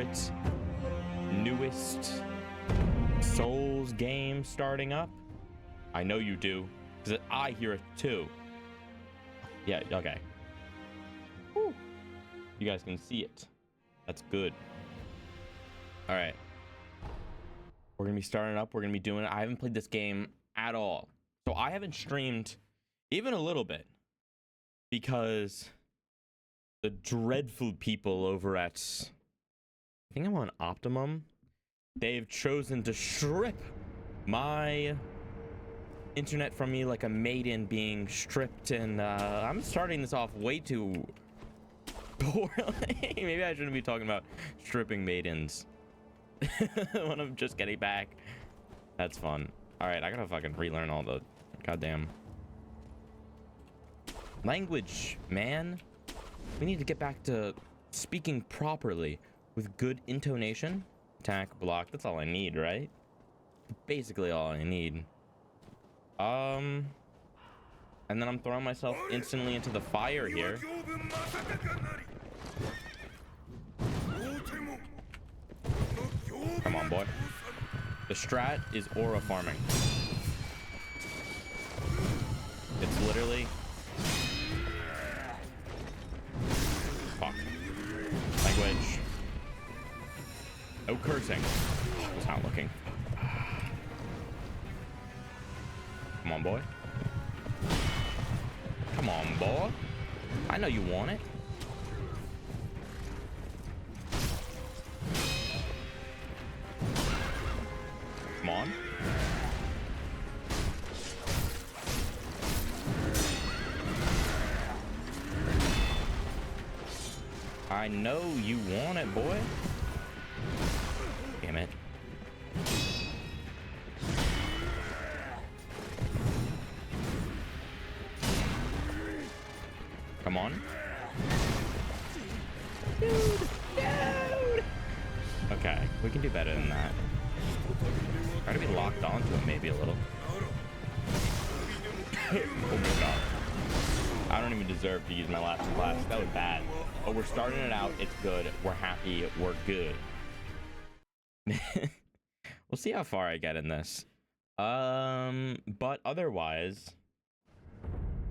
favorite, newest Souls game starting up? I know you do, because I hear it too. Yeah, okay. Whew. You guys can see it. That's good. All right. We're going to be starting up. We're going to be doing it. I haven't played this game at all. So I haven't streamed even a little bit because the dreadful people over at, I think I'm on Optimum, they've chosen to strip my internet from me like a maiden being stripped, and I'm starting this off way too poorly. Maybe I shouldn't be talking about stripping maidens when I'm just getting back. That's fun. All right, I gotta fucking relearn all the goddamn language, man. We need to get back to speaking properly with good intonation. Attack, block, that's all I need, right? Basically all I need. And then I'm throwing myself instantly into the fire here. Come on, boy. The strat is aura farming. It's literally... Fuck. Language. No cursing. It's not looking. Come on, boy. Come on, boy. I know you want it. Come on. I know you want it, boy. Damn it. Come on. Dude, dude. Okay, we can do better than that. Try to be locked onto him maybe a little. Oh my god. I don't even deserve to use my last class. That was bad. But we're starting it out. It's good. We're happy. We're good. We'll see how far I get in this. But otherwise,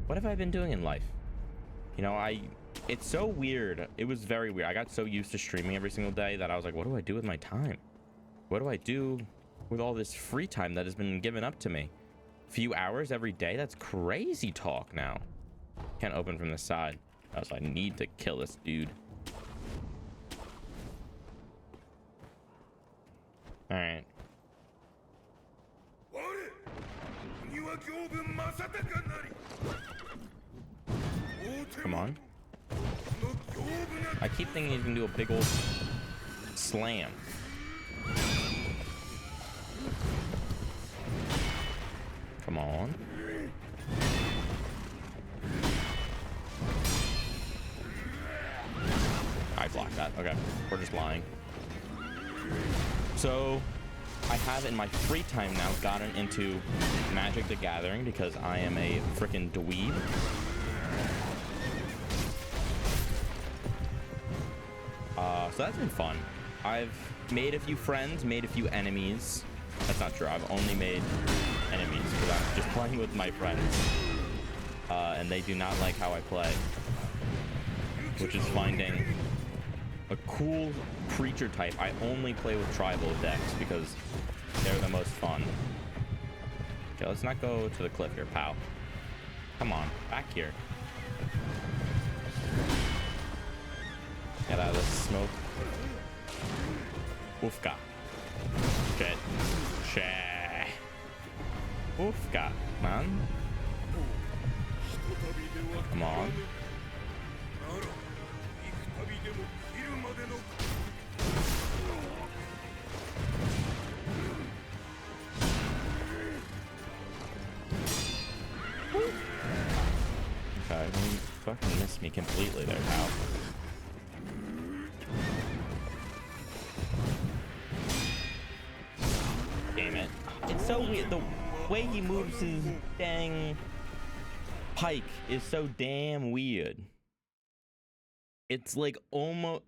what have I been doing in life? You know, it's so weird. It was very weird. I got so used to streaming every single day that I was like, what do I do with my time? What do I do with all this free time that has been given up to me? A few hours every day? That's crazy talk now. Can't open from the side. So I need to kill this dude. All right. Come on. I keep thinking he's gonna do a big old slam. Come on. I blocked that. Okay, we're just lying. So I have in my free time now gotten into Magic the Gathering because I am a freaking dweeb. So that's been fun. I've made a few friends, made a few enemies. That's not true. I've only made enemies because I'm just playing with my friends. And they do not like how I play. Which is finding a cool creature type. I only play with tribal decks because they're the most fun. Okay, let's not go to the cliff here, pal. Come on, back here. Get out of the smoke. Oofka. Shit. Shit. Oofka, man. Come on. Okay, you fucking missed me completely there, pal. Damn it. It's so weird. The way he moves his dang pike is so damn weird. It's like almost...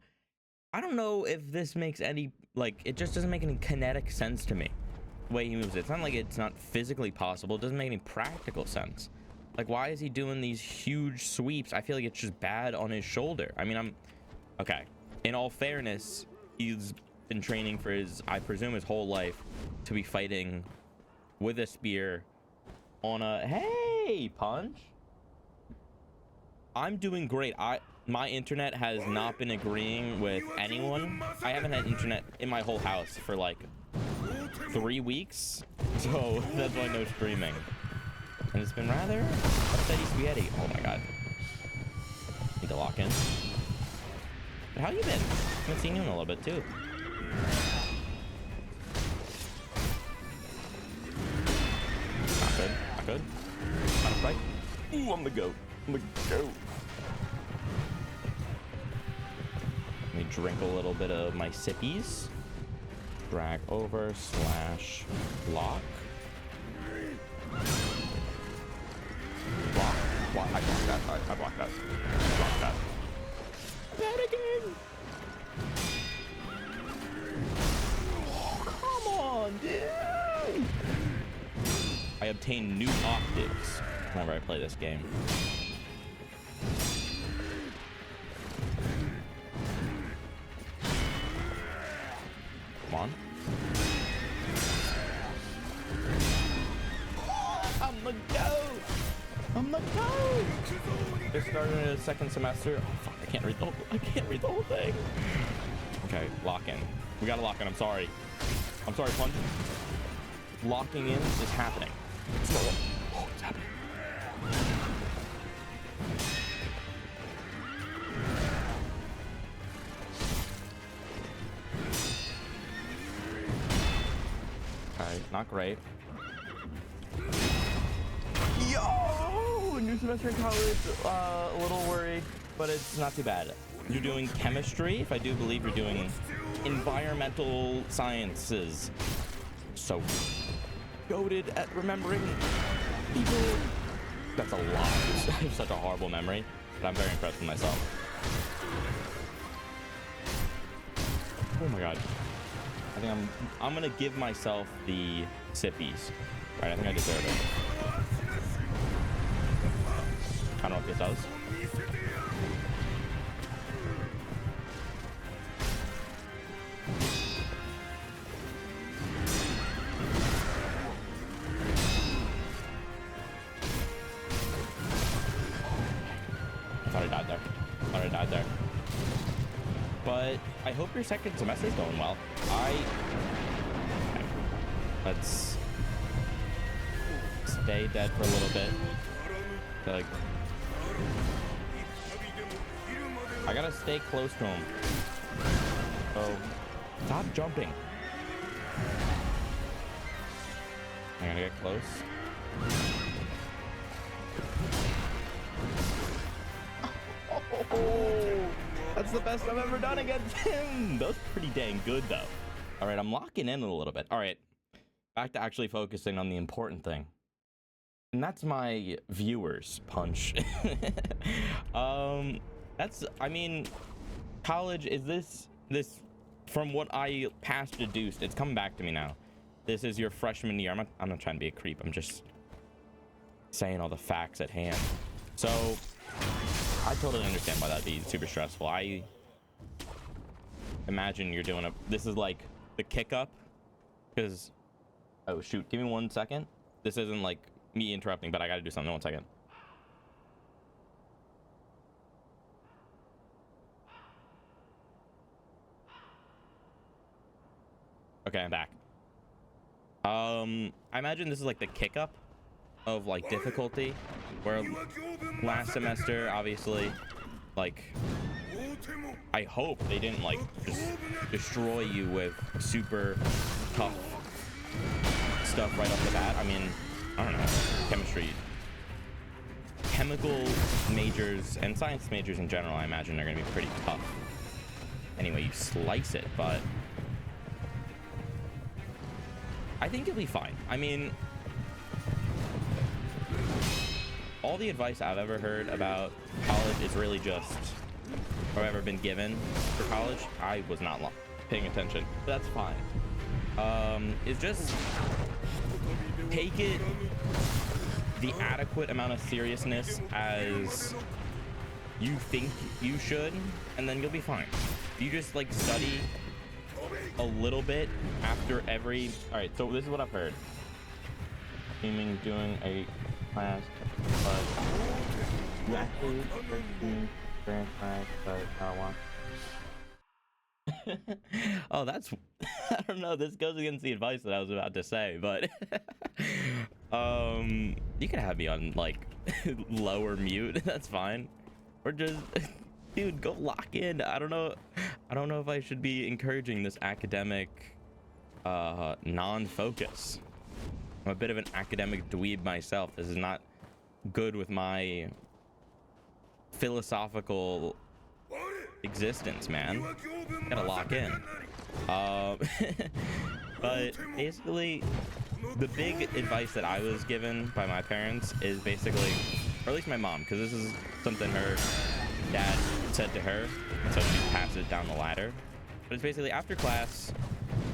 I don't know if this makes any, like, it just doesn't make any kinetic sense to me. The way he moves it. It's not like it's not physically possible. It doesn't make any practical sense. Like, why is he doing these huge sweeps? I feel like it's just bad on his shoulder. I mean, okay. In all fairness, he's been training for I presume his whole life to be fighting with a spear on a, hey, Punch. I'm doing great. My internet has not been agreeing with anyone. I haven't had internet in my whole house for like 3 weeks, so that's why no streaming. And it's been rather a steady spaghetti. Oh my god. Need to lock in. But how you been? I haven't seen you in a little bit too. Not good. Not good. Not a fight. Ooh, I'm the goat. I'm the goat. Let me drink a little bit of my sippies. Drag over slash lock. Block. Block. I blocked that. I blocked that. I blocked that. Panicking! Oh, come on, dude! I obtain new optics whenever I play this game. Come on. I'm the goat! I'm the goat! Just starting a second semester. Oh fuck, I can't read the whole thing. Okay, lock in. We gotta lock in, I'm sorry. I'm sorry, Punch. Locking in is happening. Oh, it's happening. Okay, not great. Yo! New semester in college, a little worried, but it's not too bad. You're doing chemistry, if I do believe you're doing environmental sciences. So goated at remembering people. That's a lot. I have such a horrible memory, but I'm very impressed with myself. Oh my god. I think I'm gonna give myself the sippies. Right, I think I deserve it. I don't know if it does. I thought I died there. I thought I died there. But I hope your second semester is going well. Okay. Let's stay dead for a little bit. Like, I gotta stay close to him. Oh, stop jumping. I gotta get close. Oh, that's the best I've ever done against him. That was pretty dang good, though. All right, I'm locking in a little bit. All right, back to actually focusing on the important thing. And that's my viewers, Punch. I mean, college, is this, from what I past deduced, it's coming back to me now. This is your freshman year. I'm not trying to be a creep. I'm just saying all the facts at hand. So, I totally understand why that'd be super stressful. I imagine you're doing this is like the kick up, because, oh shoot, give me 1 second. This isn't like me interrupting, but I gotta do something. 1 second. Okay, I'm back. I imagine this is like the kick up of like difficulty, where last semester, obviously, like, I hope they didn't like just destroy you with super tough stuff right off the bat. I mean, I don't know, chemistry, chemical majors and science majors in general, I imagine are gonna be pretty tough anyway you slice it, but I think you'll be fine. I mean, all the advice I've ever heard about college is really just or ever been given for college. I was not paying attention. That's fine. Is just take it the adequate amount of seriousness as you think you should, and then you'll be fine. If you just like study a little bit after every. All right, so this is what I've heard. Aiming doing a class, but oh, that's I don't know, this goes against the advice that I was about to say, but you can have me on like lower mute. That's fine, or just dude, go lock in. I don't know if I should be encouraging this academic non-focus. I'm a bit of an academic dweeb myself. This is not good with my philosophical existence, man. Gotta lock in. But basically, the big advice that I was given by my parents is basically, or at least my mom, because this is something her dad said to her, so she passed it down the ladder. But it's basically after class,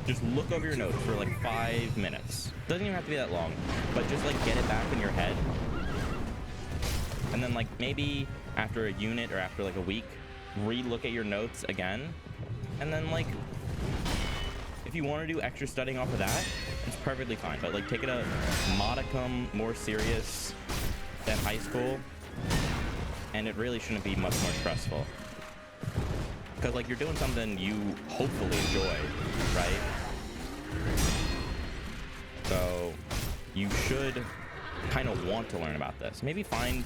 just look over your notes for like 5 minutes. Doesn't even have to be that long, but just like get it back in your head. And then like maybe after a unit or after like a week, re-look at your notes again. And then like, if you want to do extra studying off of that, it's perfectly fine. But like take it a modicum more serious than high school. And it really shouldn't be much more stressful. Because like you're doing something you hopefully enjoy, right? So you should kind of want to learn about this. Maybe find,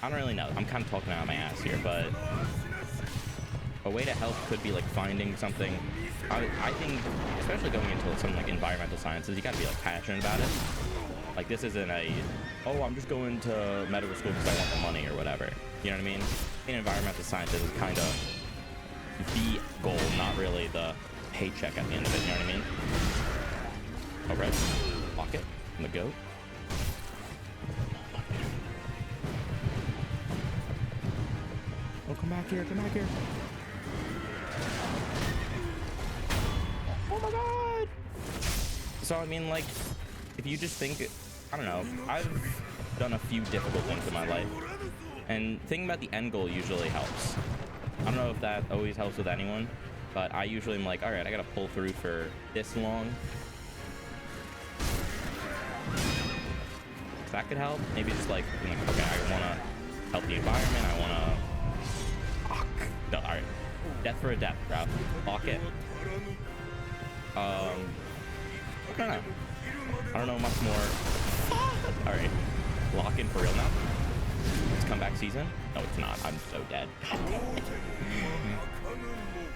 I don't really know, I'm kind of talking out of my ass here, but a way to help could be like finding something. I think, especially going into something like environmental sciences, you gotta be like passionate about it. Like this isn't a, oh, I'm just going to medical school because I want the money or whatever. You know what I mean? In environmental sciences is kind of the goal, not really the paycheck at the end of it. You know what I mean? All right, lock it on the goat. Oh, come back here, come back here. Oh my god. So I mean, like, if you just think, I don't know, I've done a few difficult things in my life, and thinking about the end goal usually helps. I don't know if that always helps with anyone, but I usually am like, all right, I gotta pull through for this long. So that could help. Maybe just like, okay, I wanna help the environment. I wanna, no, all right, death for a death, bro. Lock it. I don't know. I don't know much more. All right, lock in for real now. It's comeback season. No, it's not. I'm so dead.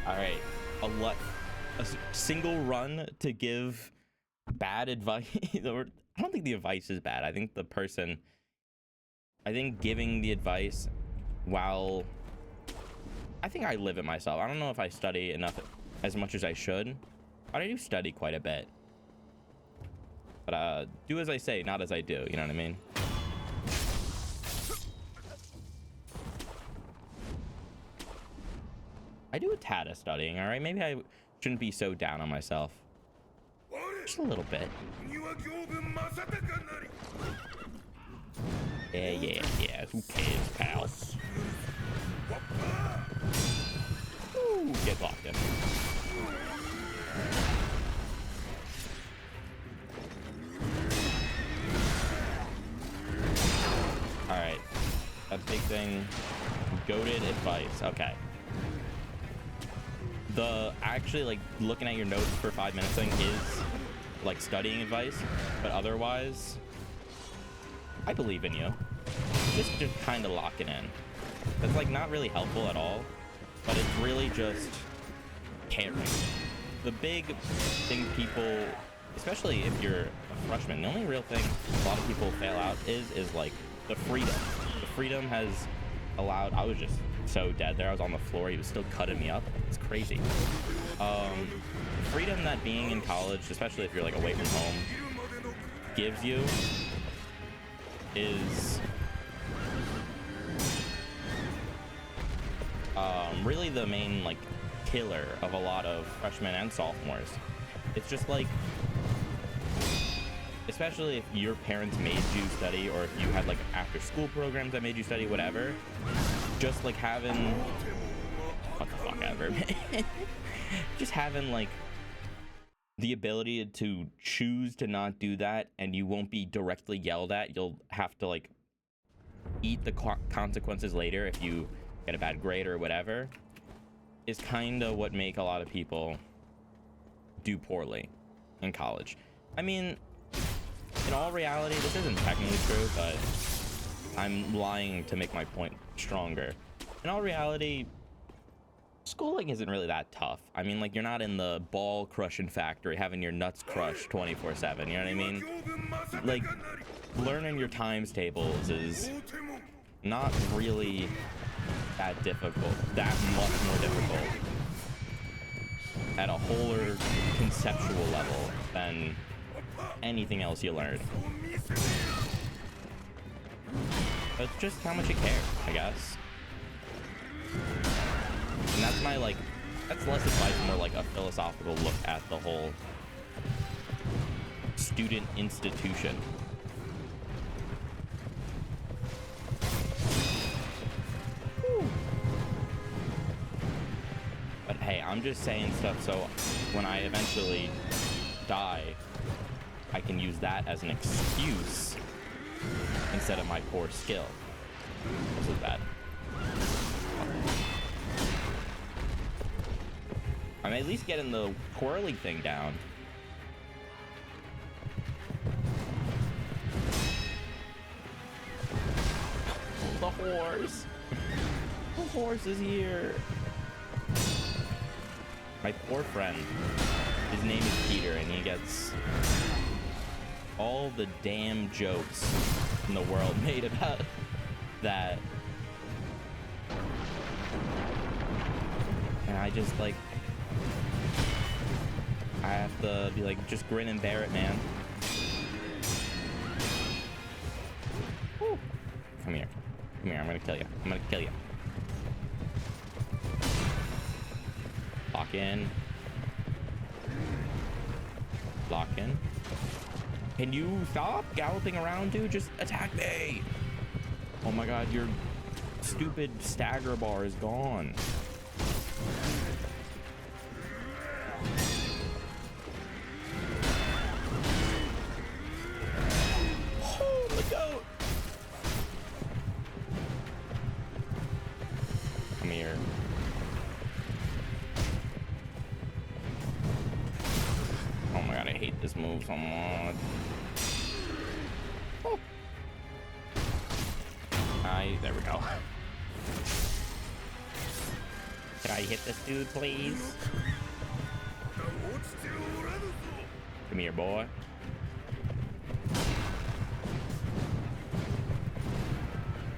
All right, a single run to give bad advice. Or I don't think the advice is bad. I think the person, I think giving the advice while, I think I live it myself. I don't know if I study enough, as much as I should, but I do study quite a bit. But do as I say, not as I do. You know what I mean? I do a tad of studying, all right? Maybe I shouldn't be so down on myself. Just a little bit. Yeah. Who cares, pal? Ooh, get locked in. All right. A big thing. Goated advice. Okay. The actually like looking at your notes for 5 minutes thing is like studying advice, but otherwise I believe in you. Just kind of lock it in. It's like not really helpful at all, but it's really just caring. The big thing people, especially if you're a freshman, the only real thing a lot of people fail out is like the freedom. The freedom has allowed, I was just so dead there. I was on the floor. He was still cutting me up. It's crazy. Freedom that being in college, especially if you're like away from home, gives you is really the main like killer of a lot of freshmen and sophomores. It's just like, especially if your parents made you study, or if you had like after school programs that made you study, whatever, just like having, what the fuck ever, just having like the ability to choose to not do that, and you won't be directly yelled at. You'll have to like eat the consequences later if you get a bad grade or whatever, is kind of what make a lot of people do poorly in college. I mean, in all reality, this isn't technically true, but I'm lying to make my point stronger. In all reality, schooling isn't really that tough. I mean, like, you're not in the ball crushing factory having your nuts crushed 24/7, you know what I mean? Like, learning your times tables is not really that difficult, that much more difficult at a wholer conceptual level than anything else you learn. But it's just how much you care, I guess. And that's my, like, that's less advice, more like a philosophical look at the whole student institution. Whew. But hey, I'm just saying stuff so when I eventually die, I can use that as an excuse instead of my poor skill. This is bad. I'm at least getting the twirly thing down. The horse. The horse is here. My poor friend. His name is Peter, and he gets all the damn jokes in the world made about that. And I just, like, I have to be like, just grin and bear it, man. Woo. Come here. Come here, I'm gonna kill you. I'm gonna kill you. Lock in. Lock in. Can you stop galloping around, dude? Just attack me. Oh my god, your stupid stagger bar is gone. Oh, the goat. Come here. Oh my god, I hate this move so much. Oh. There we go. Can I hit this dude, please? Come here, boy.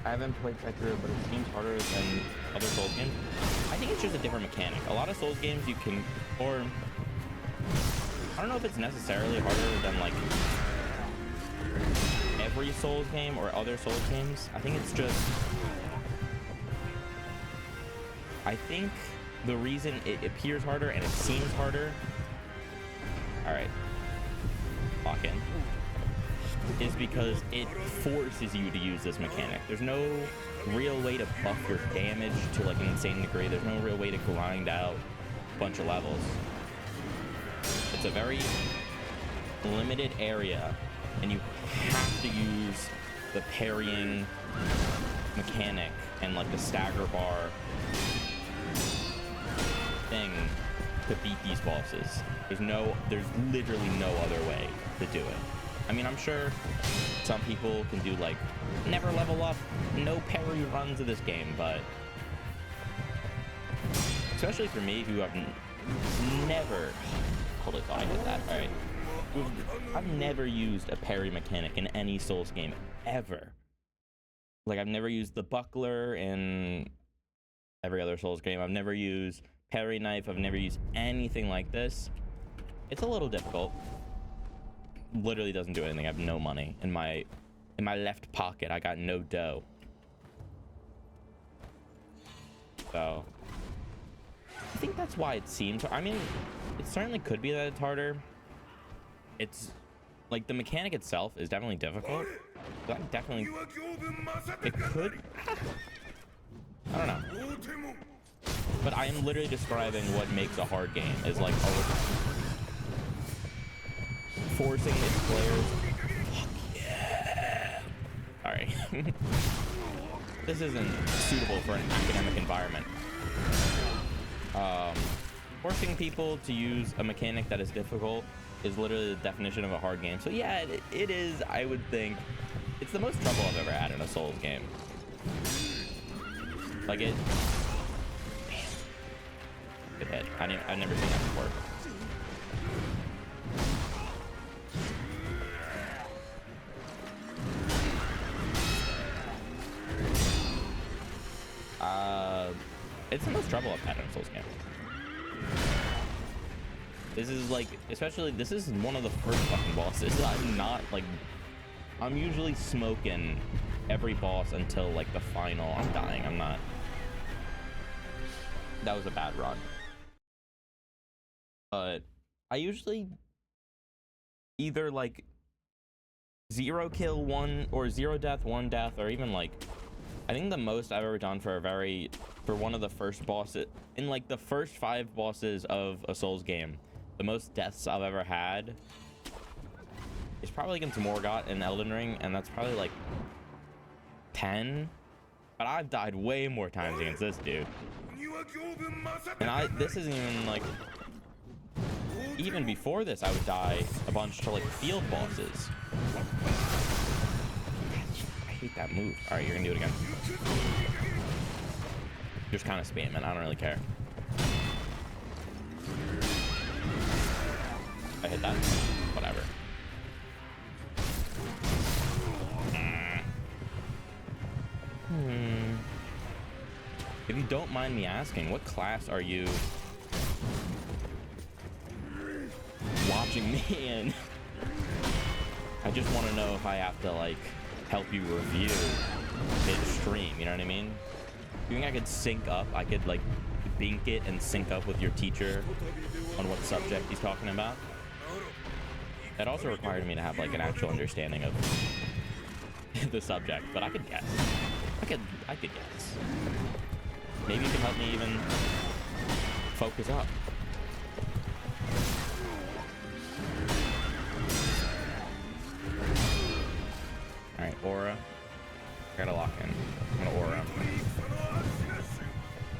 I haven't played Sekiro, but it seems harder than other Souls games. I think it's just a different mechanic. A lot of Souls games you can, or I don't know if it's necessarily harder than like every Souls game or other Souls games. I think it's just, I think the reason it appears harder and it seems harder, all right, lock in, is because it forces you to use this mechanic. There's no real way to buff your damage to like an insane degree. There's no real way to grind out a bunch of levels. It's a very limited area, and you have to use the parrying mechanic and like the stagger bar thing to beat these bosses. There's literally no other way to do it. I mean, I'm sure some people can do like never level up, no parry runs of this game, but especially for me, who have never, hold it, thought I hit that, all right. I've never used a parry mechanic in any Souls game ever. Like, I've never used the buckler in every other Souls game. I've never used parry knife. I've never used anything like this. It's a little difficult. Literally doesn't do anything. I have no money in my left pocket. I got no dough. So I think that's why it seems, I mean, it certainly could be that it's harder. It's like the mechanic itself is definitely difficult. But I definitely, it could, I don't know. But I am literally describing what makes a hard game is like forcing its players. Fuck yeah. All right. This isn't suitable for an academic environment. Forcing people to use a mechanic that is difficult is literally the definition of a hard game. So yeah, it is, I would think, it's the most trouble I've ever had in a Souls game. Like it, damn. Good hit. I've never seen that before. It's the most trouble I've had in a Souls game. This is like, especially, this is one of the first fucking bosses. I'm not like, I'm usually smoking every boss until like the final. I'm dying. I'm not. That was a bad run. But I usually either like 0 kill 1 or 0 death 1 death, or even like, I think the most I've ever done for one of the first bosses in like the first 5 bosses of a Souls game, the most deaths I've ever had is probably against Morgott in Elden Ring, and that's probably like 10. But I've died way more times against this dude, and this isn't even like, even before this I would die a bunch to like field bosses. I hate that move. All right, you're gonna do it again. Just kind of spamming. I don't really care. I hit that. Whatever. If you don't mind me asking, what class are you watching me in? I just want to know if I have to like help you review mid-stream, you know what I mean? You think I could sync up? I could like bink it and sync up with your teacher on what subject he's talking about? That also required me to have like an actual understanding of the subject, but I could guess. I could guess. Maybe you can help me even focus up. All right, aura. I gotta lock in. I'm gonna aura.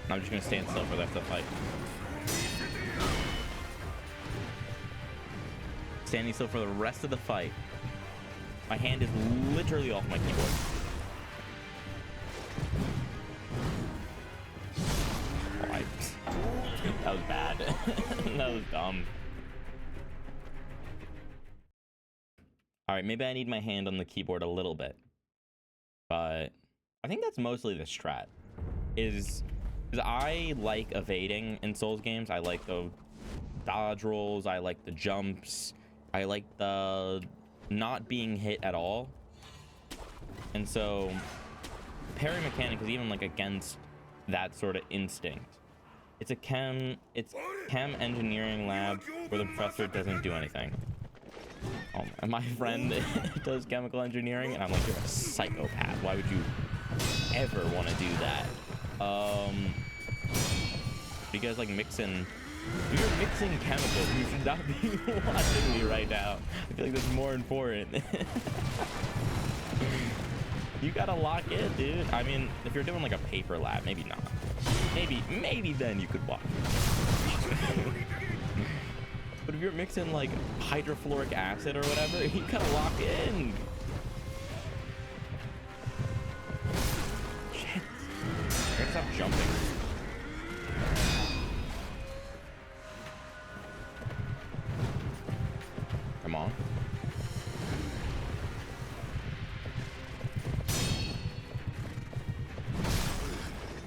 I'm just gonna stand still for the rest of the fight. Standing still for the rest of the fight. My hand is literally off my keyboard. That was bad. That was dumb. All right, maybe I need my hand on the keyboard a little bit, but I think that's mostly the strat. Is I like evading in Souls games. I like the dodge rolls. I like the jumps. I like the not being hit at all. And so parry mechanic is even like against that sort of instinct. It's a chem engineering lab where the professor doesn't do anything. And my friend does chemical engineering, and I'm like, you're a psychopath. Why would you ever want to do that? You guys like mixing? If you're mixing chemicals, you should not be watching me right now. I feel like that's more important. You gotta lock in, dude. I mean, if you're doing like a paper lab, maybe not. Maybe then you could watch. But if you're mixing like hydrofluoric acid or whatever, you gotta lock in. Shit. I gotta stop jumping. Come on.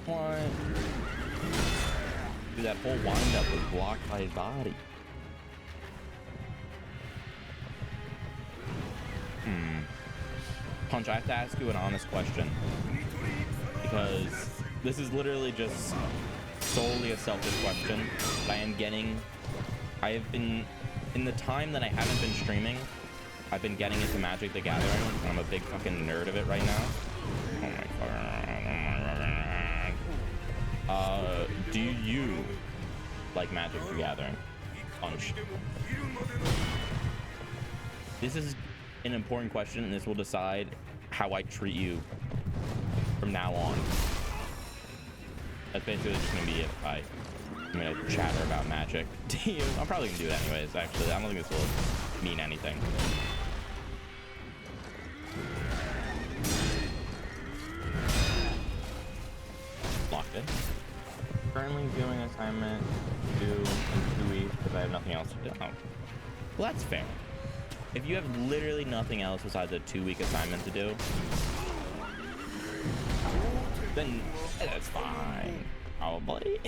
What? Dude, that whole wind-up was blocked by his body. Punch, I have to ask you an honest question. Because this is literally just solely a selfish question, but I have been, in the time that I haven't been streaming, I've been getting into Magic the Gathering, and I'm a big fucking nerd of it right now. Oh my god. Do you like Magic the Gathering? Punch. This is an important question, and this will decide how I treat you from now on. That's basically just gonna be it. I'm gonna chatter about Magic to you. I'm probably gonna do it anyways, actually. I don't think this will mean anything. Locked in. Currently doing assignment due in 2 weeks because I have nothing else to do. Oh. Well, that's fair. If you have literally nothing else besides a 2-week assignment to do, then that's fine. Probably.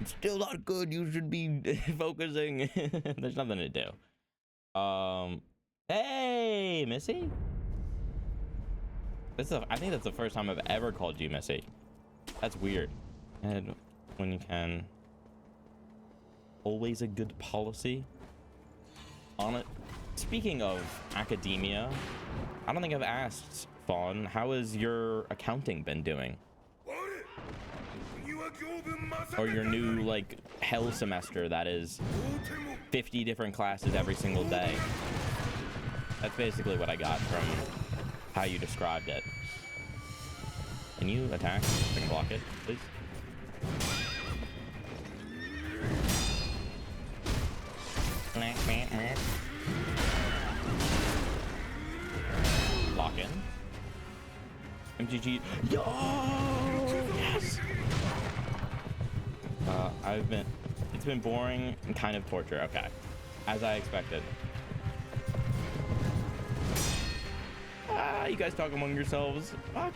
It's still not good. You should be focusing. There's nothing to do. Hey, Missy. I think that's the first time I've ever called you Missy. That's weird. And when you can. Always a good policy. On it. Speaking of academia, I don't think I've asked, Fawn, how has your accounting been doing? Or your new, like, hell semester that is 50 different classes every single day. That's basically what I got from how you described it. Can you attack? I can block it, please. Lock in. MGG. Yo! Yes! It's been boring and kind of torture. Okay. As I expected. You guys talk among yourselves. Fuck.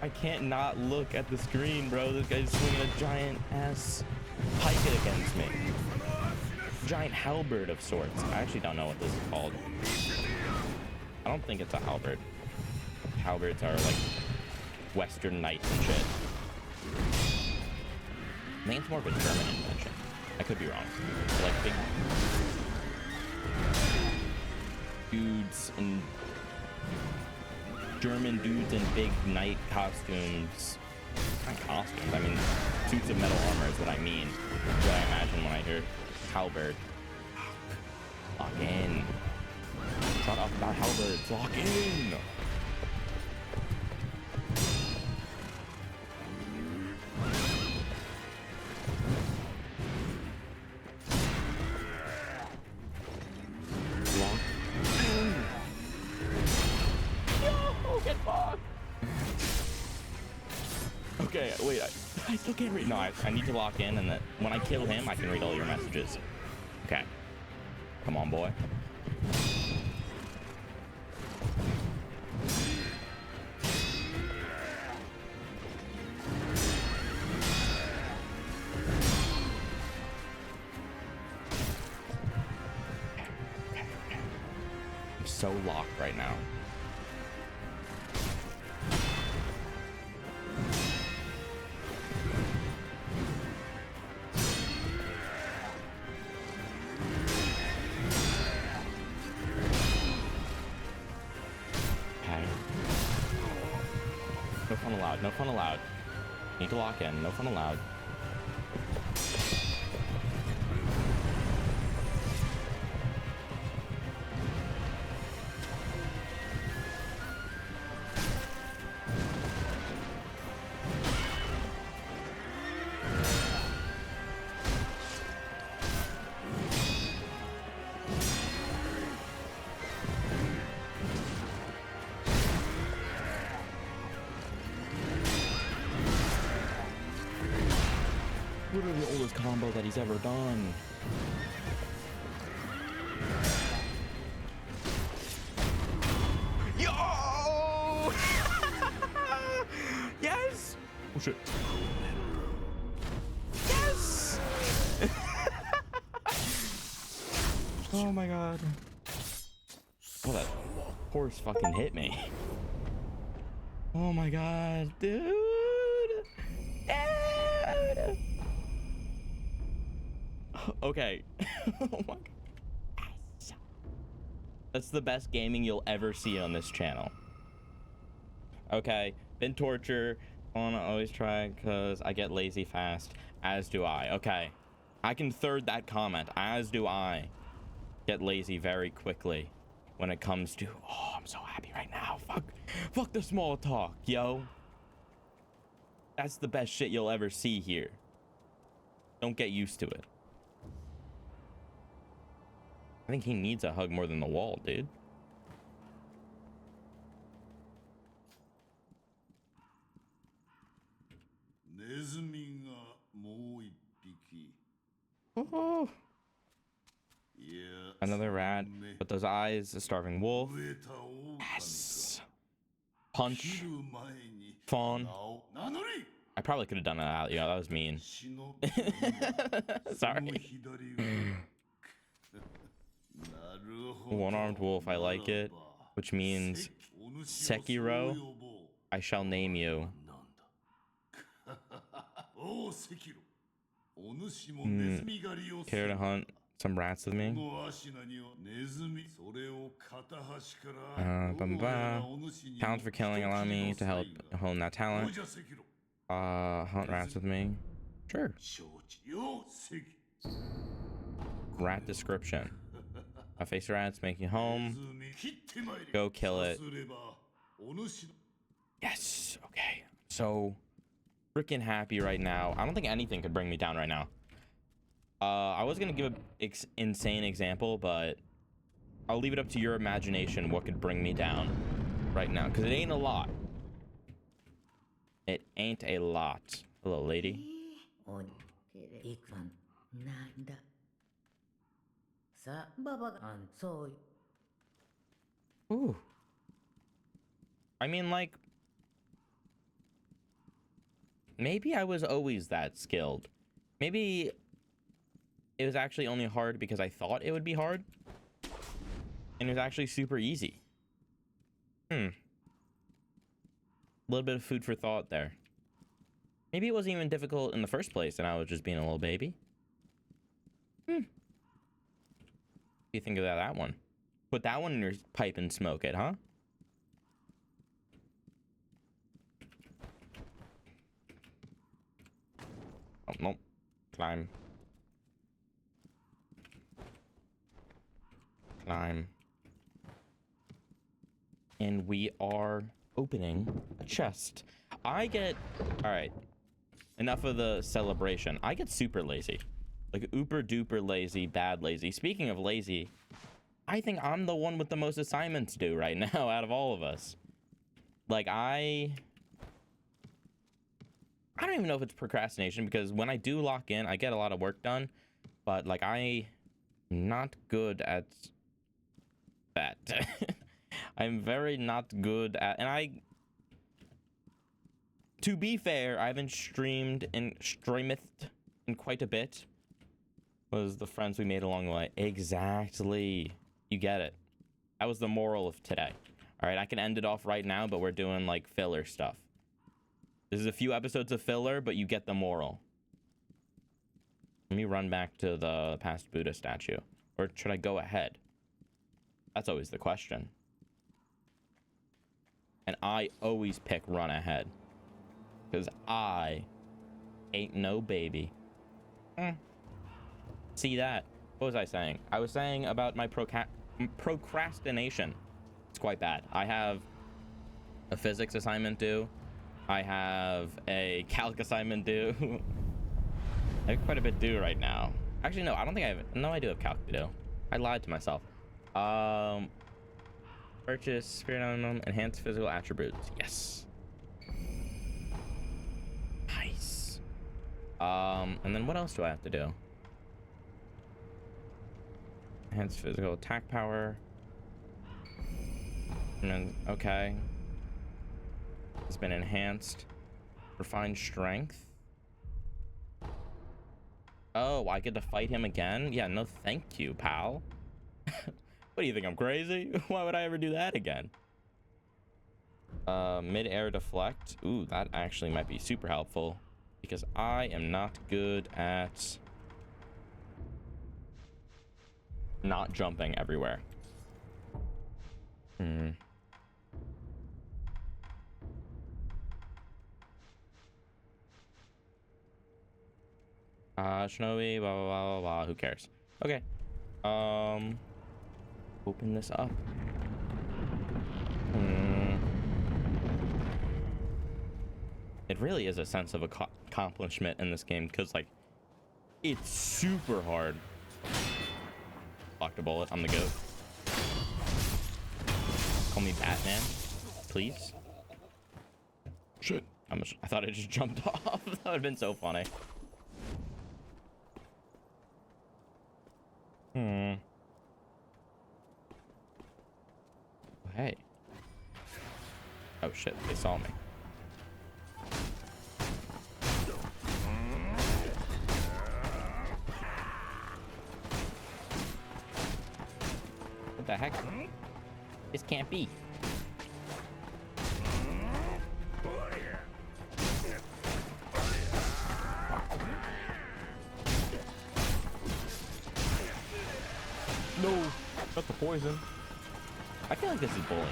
I can't not look at the screen, bro. This guy's swinging a giant ass pike against me. Giant halberd of sorts. I actually don't know what this is called. I don't think it's a halberd. Halberds are like Western knights and shit. I think it's more of a German invention. I could be wrong. They're like big dudes and German dudes in big knight costumes. Not costumes. I mean, suits of metal armor is what I mean. That's what I imagine when I hear halberd. Lock in. Shut up about halberds. Lock in. Lock in. Yo, get fucked. Okay, wait. I still can't read. No, I need to lock in, and that when I kill him, I can read all your messages. Okay. Come on, boy. I'm so locked right now. No fun allowed. Need to lock in. No fun allowed. Literally the oldest combo that he's ever done. Yo! Yes! Oh shit. Yes! Oh my god. Oh, that horse fucking hit me. Oh my god, dude. Okay. Oh my God. Yes. That's the best gaming you'll ever see on this channel. Okay. Been torture. Wanna always try because I get lazy fast. As do I. Okay. I can third that comment. As do I. Get lazy very quickly when it comes to... Oh, I'm so happy right now. Fuck the small talk, yo. That's the best shit you'll ever see here. Don't get used to it. I think he needs a hug more than the wall, dude. Oh. Another rat with those eyes, a starving wolf. Yes. Punch. Fawn. I probably could have done that out. Yeah, that was mean. Sorry. One-armed wolf, I like it. Which means Sekiro, I shall name you. Care to hunt some rats with me? Talent for killing, allow me to help hone that talent. Hunt rats with me. Sure. Rat description. Face rats, make you home. Go kill it. Yes. Okay. So freaking happy right now. I don't think anything could bring me down right now. I was gonna give an insane example, but I'll leave it up to your imagination what could bring me down right now, because it ain't a lot. It ain't a lot. Hello, lady. Ooh. I mean, like, maybe I was always that skilled. Maybe it was actually only hard because I thought it would be hard. And it was actually super easy. A little bit of food for thought there. Maybe it wasn't even difficult in the first place and I was just being a little baby. What do you think about that one? Put that one in your pipe and smoke it, huh? Oh, nope. Climb. Climb. And we are opening a chest. I get... Alright. Enough of the celebration. I get super lazy. Like, ooper duper lazy, bad lazy. Speaking of lazy, I think I'm the one with the most assignments due right now out of all of us. Like, I don't even know if it's procrastination, because when I do lock in, I get a lot of work done. But, like, I'm not good at that. I'm very not good at... And to be fair, I haven't streamed in quite a bit. Was the friends we made along the way. Exactly. You get it. That was the moral of today. All right, I can end it off right now, but we're doing, like, filler stuff. This is a few episodes of filler, but you get the moral. Let me run back to the past Buddha statue. Or should I go ahead? That's always the question. And I always pick run ahead. Because I ain't no baby. See that? What was I saying? I was saying about my procrastination. It's quite bad. I have a physics assignment due. I have a calc assignment due. I have quite a bit due right now. Actually, no, I don't think I have... No, I do have calc to do. I lied to myself. Purchase spirit animal, enhance physical attributes. Yes. Nice. And then what else do I have to do? Enhance physical attack power. And then, okay. It's been enhanced. Refined strength. Oh, I get to fight him again? Yeah, no thank you, pal. What do you think, I'm crazy? Why would I ever do that again? Mid-air deflect. Ooh, that actually might be super helpful. Because I am not good at not jumping everywhere. Shinobi, blah, blah, blah, blah, blah. Who cares? Okay. Open this up. It really is a sense of accomplishment in this game because, like, it's super hard. Locked a bullet. I'm the goat. Call me Batman, please. Shit. I thought I just jumped off. That would have been so funny. Hey. Oh shit, they saw me. What the heck? This can't be. No, got the poison. I feel like this is bullying.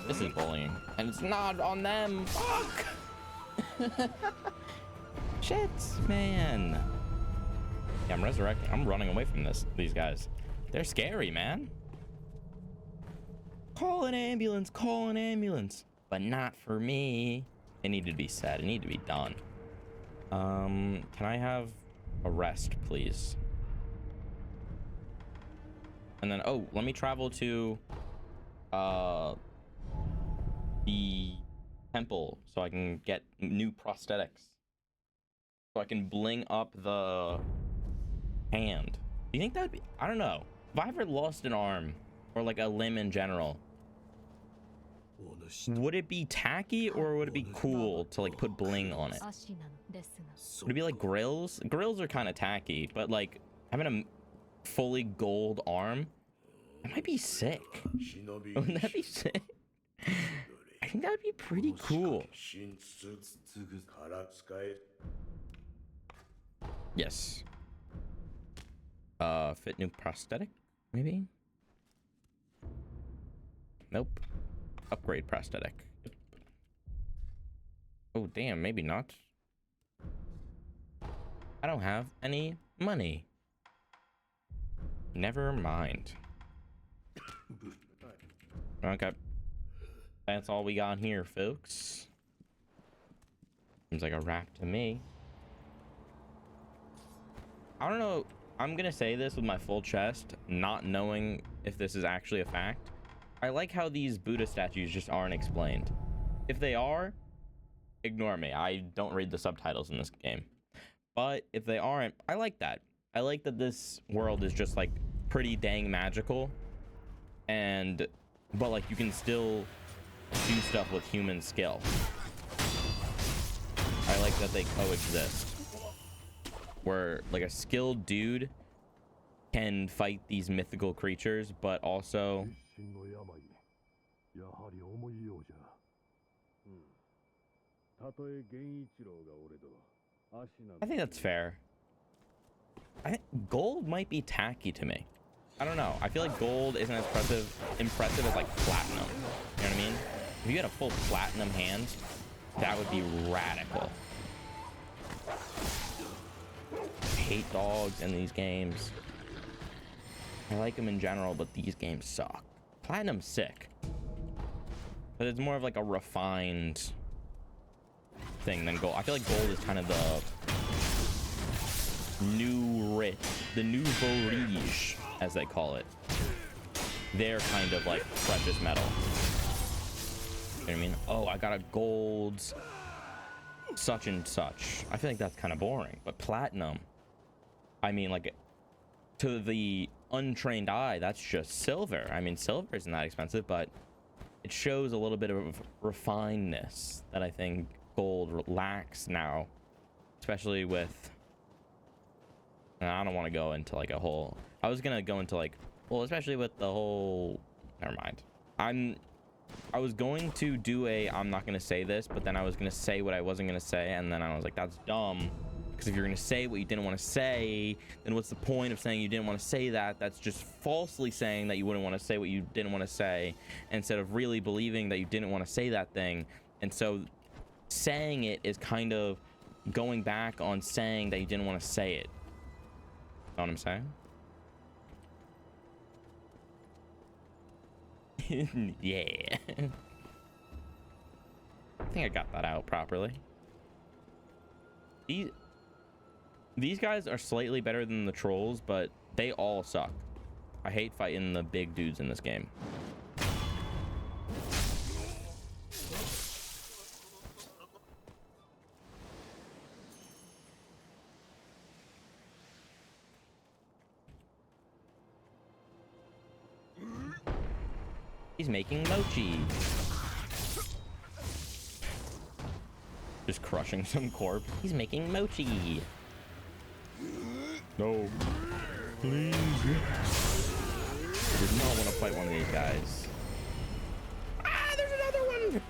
This is bullying, and it's not on them. Fuck. Shit, man. Yeah, I'm resurrecting. I'm running away from these guys. They're scary, man. Call an ambulance. Call an ambulance. But not for me. It needed to be said. It needed to be done. Can I have a rest, please? And then, oh, let me travel to the temple so I can get new prosthetics. So I can bling up the hand. Do you think that would be, I don't know. If I ever lost an arm or like a limb in general, would it be tacky or would it be cool to like put bling on it? Would it be like grills? Grills are kind of tacky, but like having a fully gold arm, that might be sick. Wouldn't that be sick? I think that would be pretty cool. Yes. Fit new prosthetic, maybe? Nope. Upgrade prosthetic. Oh, damn, maybe not. I don't have any money. Never mind. Okay. That's all we got here, folks. Seems like a wrap to me. I don't know. I'm gonna say this with my full chest, not knowing if this is actually a fact. I like how these Buddha statues just aren't explained. If they are, ignore me. I don't read the subtitles in this game. But if they aren't, I like that. I like that this world is just like pretty dang magical. But like you can still do stuff with human skill. I like that they coexist. Where like a skilled dude can fight these mythical creatures, but also I think that's fair. I think gold might be tacky to me. I don't know. I feel like gold isn't as impressive as like platinum. You know what I mean? If you had a full platinum hand, that would be radical. I hate dogs in these games. I like them in general, but these games suck. Platinum's sick, but it's more of like a refined thing than gold. I feel like gold is kind of the nouveau riche, as they call it. They're kind of like precious metal. You know what I mean? Oh, I got a gold such and such. I feel like that's kind of boring. But platinum, I mean, like, to the untrained eye, that's just silver. I mean, silver isn't that expensive, but it shows a little bit of refinedness that I think gold lacks now, especially with, and I don't want to go into like a whole, I was gonna go into like, well, especially with the whole, never mind. I was going to do a I'm not going to say this, but then I was going to say what I wasn't going to say, and then I was like, that's dumb. Because if you're going to say what you didn't want to say, then what's the point of saying you didn't want to say that? That's just falsely saying that you wouldn't want to say what you didn't want to say, instead of really believing that you didn't want to say that thing. And so saying it is kind of going back on saying that you didn't want to say it. Know what I'm saying? Yeah. I think I got that out properly. These guys are slightly better than the trolls, but they all suck. I hate fighting the big dudes in this game. He's making mochi. Just crushing some corpse. He's making mochi. No. Please. I did not want to fight one of these guys. Ah, there's another one.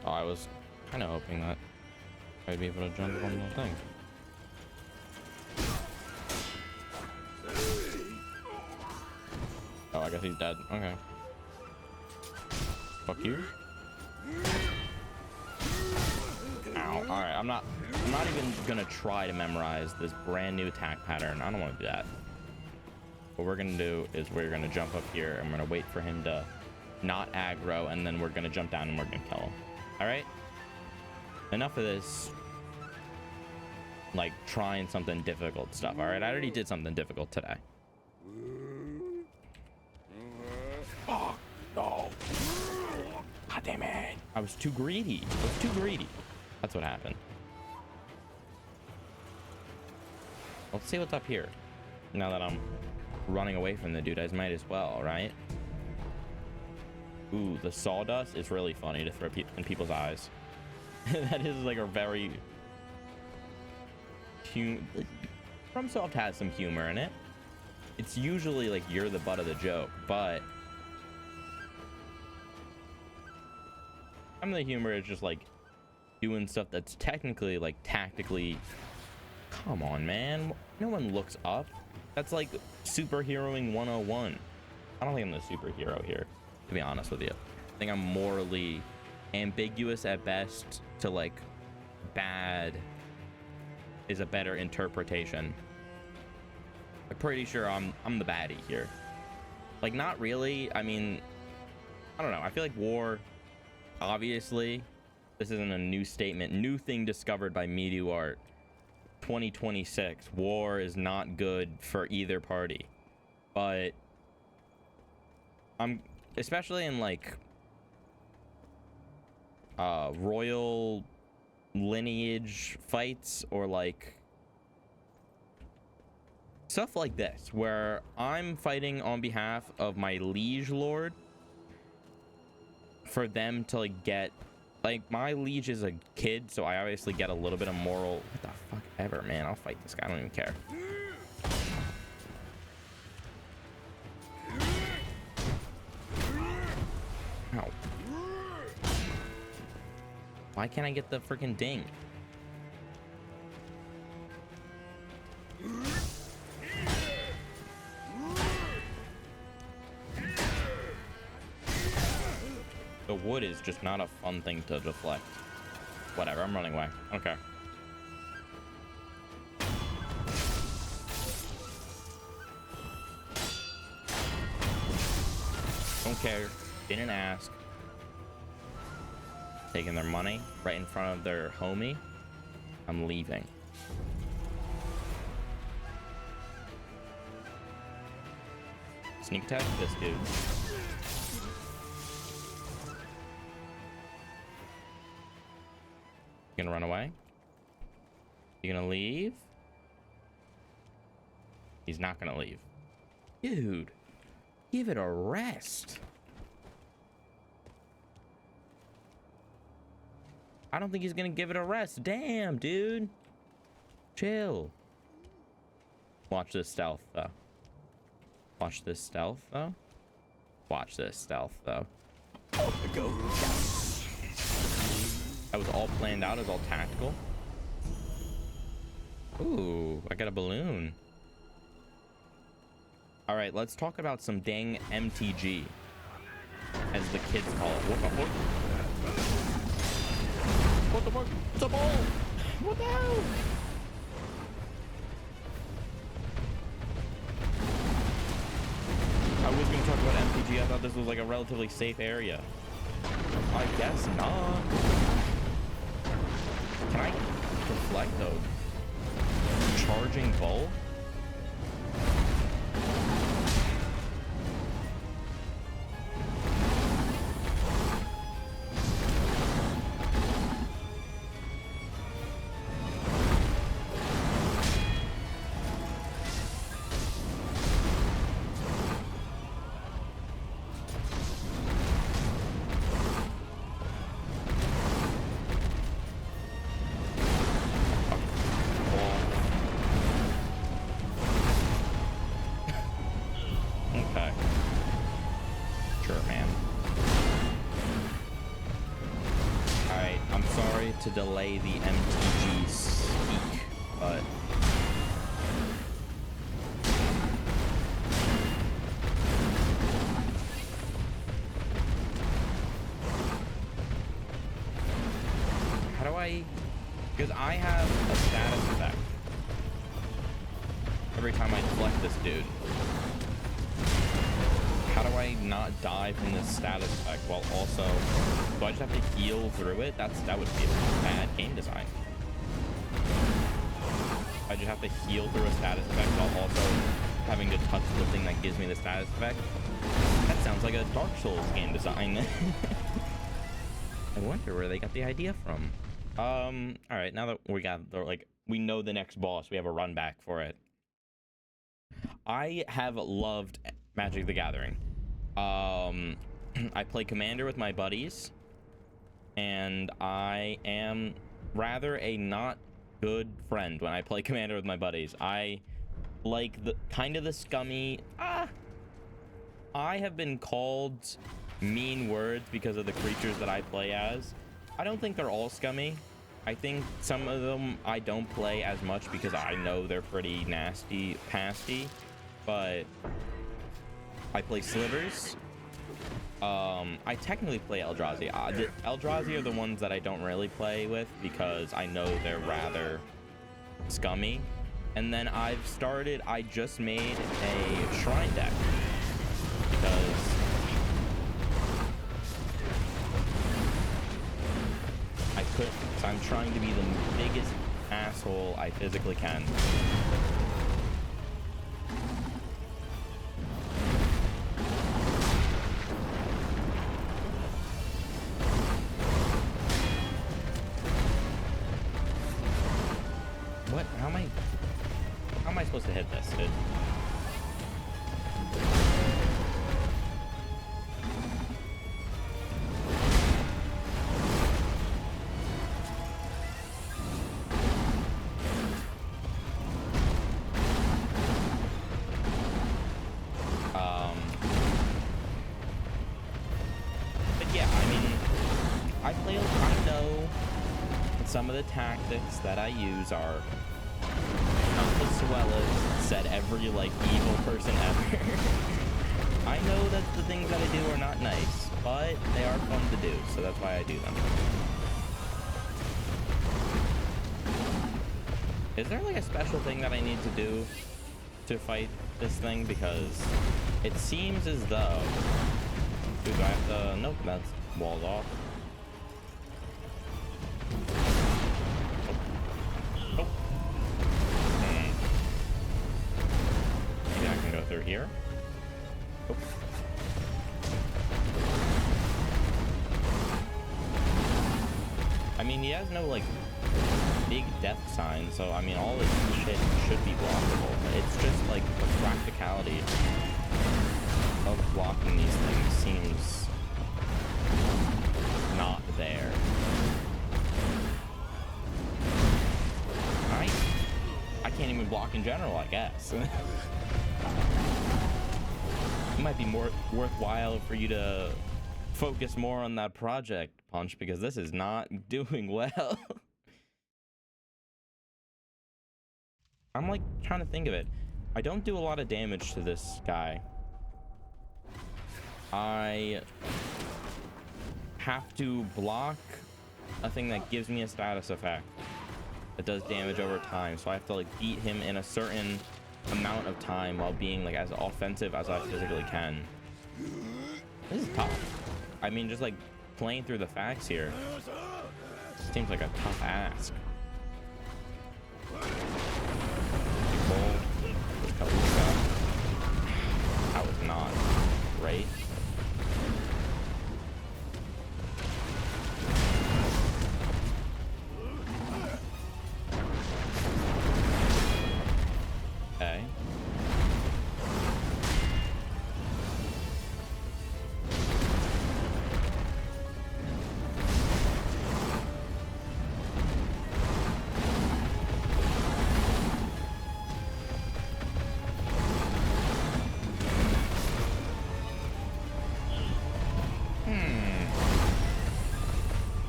Oh, I was kind of hoping that I'd be able to jump on the thing. Oh, I guess he's dead. Okay. Fuck you. Ow. Alright, I'm not even gonna try to memorize this brand new attack pattern. I don't want to do that. What we're gonna do is we're gonna jump up here and we're gonna wait for him to not aggro, and then we're gonna jump down and we're gonna kill him. Alright? Enough of this, like, trying something difficult stuff. Alright, I already did something difficult today. Oh, no. God damn it. I was too greedy. I was too greedy. That's what happened. Let's see what's up here. Now that I'm running away from the dude, I might as well, right? Ooh, the sawdust is really funny to throw in people's eyes. That is like a very... FromSoft has some humor in it. It's usually like you're the butt of the joke, but... some of the humor is just like doing stuff that's technically, like, tactically... Come on, man. No one looks up. That's like superheroing 101. I don't think I'm the superhero here, to be honest with you. I think I'm morally ambiguous at best to, like, bad is a better interpretation. I'm pretty sure I'm the baddie here. Like, not really. I mean, I don't know. I feel like war, obviously, this isn't a new statement. New thing discovered by MeDoArt. 2026. War is not good for either party. But I'm especially in like royal lineage fights, or like stuff like this where I'm fighting on behalf of my liege lord for them to, like, get, like, my liege is a kid, so I obviously get a little bit of moral. What the fuck ever, man. I'll fight this guy. I don't even care. Ow. Why can't I get the freaking ding? The wood is just not a fun thing to deflect. Whatever, I'm running away. Okay. Don't care. Didn't ask. Taking their money right in front of their homie. I'm leaving. Sneak attack this dude. You gonna run away? You gonna leave? He's not gonna leave. Dude, give it a rest. I don't think he's gonna give it a rest. Damn, dude. Chill. Watch this stealth, though. Watch this stealth, though. Watch this stealth, though. Oh, go. That was all planned out. It was all tactical. Ooh, I got a balloon. All right, let's talk about some dang MTG, as the kids call it. What the fuck? What the fuck? It's a ball! What the hell? I was gonna talk about MTG. I thought this was like a relatively safe area. I guess not. Can I deflect though? Charging bolt? To delay the MTG speak, but how do I, because I have a status effect every time I deflect this dude. How do I not die from this status effect while also, do I just have to heal through it? That would be a bad game design. I just have to heal through a status effect while also having to touch the thing that gives me the status effect. That sounds like a Dark Souls game design. I wonder where they got the idea from. All right, now that we know the next boss, we have a run back for it. I have loved Magic the Gathering. I play Commander with my buddies, and I am rather a not good friend when I play Commander with my buddies. I like the kind of the scummy. I have been called mean words because of the creatures that I play as. I don't think they're all scummy. I think some of them I don't play as much because I know they're pretty nasty, pasty, but I play Slivers. I technically play Eldrazi. Eldrazi are the ones that I don't really play with because I know they're rather scummy. And then I just made a Shrine deck because I'm trying to be the biggest asshole I physically can. What? How am I supposed to hit this, dude? But yeah, I mean, I know some of the tactics that I use are not the swellest, said every like evil person ever. I know that the things that I do are not nice, but they are fun to do, so that's why I do them. Is there like a special thing that I need to do to fight this thing? Because it seems as though... Dude, do I have to... Nope, that's walled off. Oh. Maybe I can go through here. Oh. I mean, he has no, like, big death sign, so, I mean, all this shit should be blockable. It's just, like, the practicality of blocking these things seems not there. in general, I guess. It might be more worthwhile for you to focus more on that project, Punch, because this is not doing well. I'm like trying to think of it. I don't do a lot of damage to this guy. I have to block a thing that gives me a status effect that does damage over time, so I have to like beat him in a certain amount of time while being like as offensive as I physically can. This is tough. I mean, just like playing through the facts here seems like a tough ask. That was not great. Okay.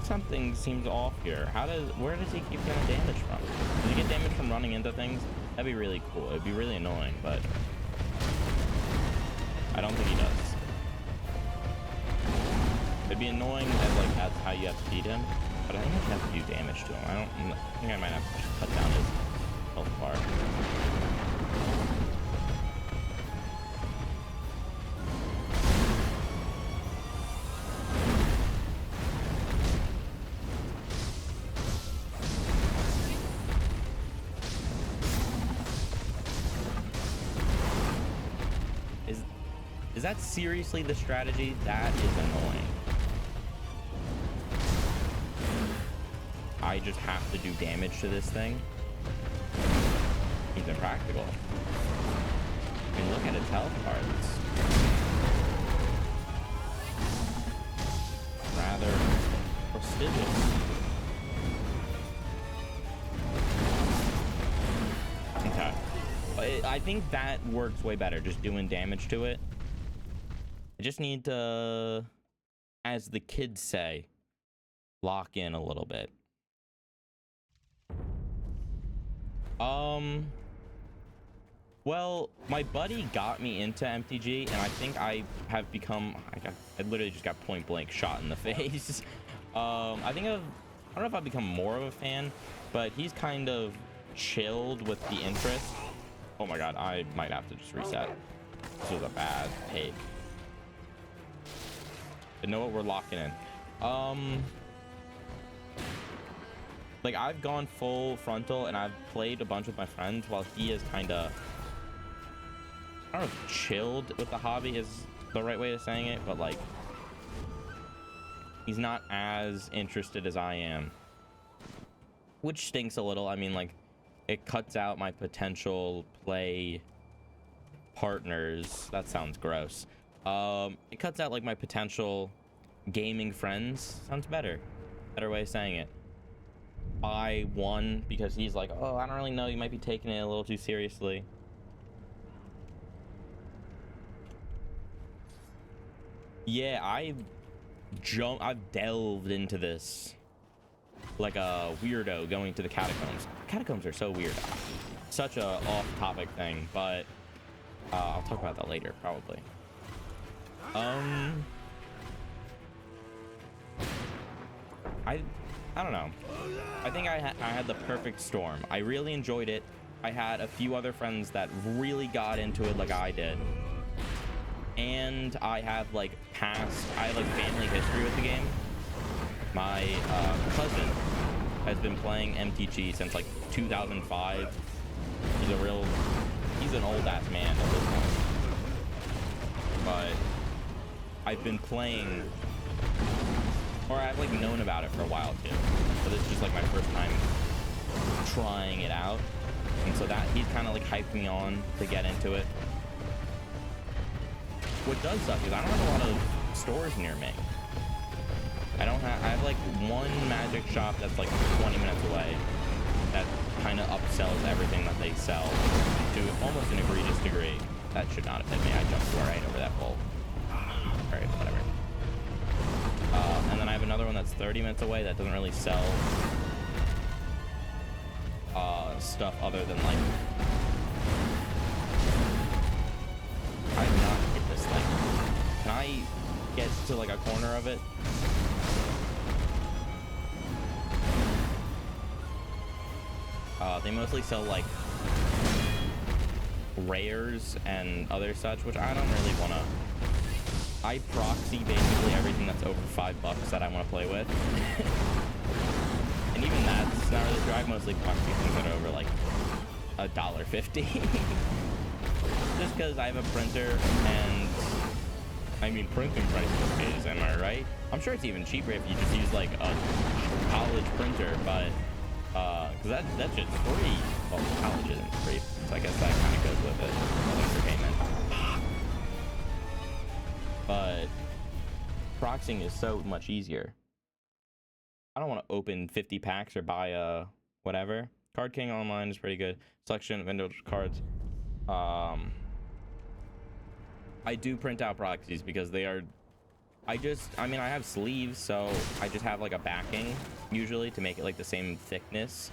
Something seems off here. Where does he keep getting damage from? Does he get damage from running into things? That'd be really cool. It'd be really annoying, but I don't think he does. It'd be annoying as like that's how you have to beat him, but I think you have to do damage to him. I think I might have to just cut down his health bar. Is that seriously the strategy? That is annoying. I just have to do damage to this thing. Seems impractical. I mean, look at its health cards. Rather prestigious. Okay. I think that works way better, just doing damage to it. I just need to, as the kids say, lock in a little bit. Well, my buddy got me into MTG, and I think I have become, I literally just got point blank shot in the face. I don't know if I've become more of a fan, but he's kind of chilled with the interest. Oh my god, I might have to just reset. This was a bad take. But know what, we're locking in. Like, I've gone full frontal and I've played a bunch with my friends while he is kind of, I don't know if chilled with the hobby is the right way of saying it, but like he's not as interested as I am, which stinks a little. I mean, like, it cuts out my potential play partners. That sounds gross. It cuts out like my potential gaming friends. Sounds better way of saying it. By one, because he's like, oh, I don't really know, you might be taking it a little too seriously. Yeah, I've delved into this like a weirdo going to the catacombs. Catacombs are so weird. Such a off-topic thing, but I'll talk about that later, probably. I don't know. I think I had the perfect storm. I really enjoyed it. I had a few other friends that really got into it like I did. And I have like family history with the game. My cousin has been playing MTG since like 2005. He's an old ass man at this point. But I've been playing, or I've like known about it for a while too. So this is just like my first time trying it out. And so that he's kind of like hyped me on to get into it. What does suck is I don't have a lot of stores near me. I have like one magic shop that's like 20 minutes away that kind of upsells everything that they sell to almost an egregious degree. That should not have hit me. I jumped right over that pole. Alright, whatever. And then I have another one that's 30 minutes away that doesn't really sell stuff other than like... I did not hit this thing. Can I get to like a corner of it? They mostly sell like rares and other such, which I don't really want to. I proxy basically everything that's over $5 that I want to play with. And even that's not really true. I mostly proxy things that are over like $1.50. Just because I have a printer, and I mean printing prices, am I right? I'm sure it's even cheaper if you just use like a college printer, but because that shit's free. Well, college isn't free, so I guess that kind of goes with it. Entertainment. But proxying is so much easier. I don't want to open 50 packs or buy a whatever. Card King Online is pretty good. Selection of individual cards. I do print out proxies because they are... I mean, I have sleeves, so I just have like a backing usually to make it like the same thickness.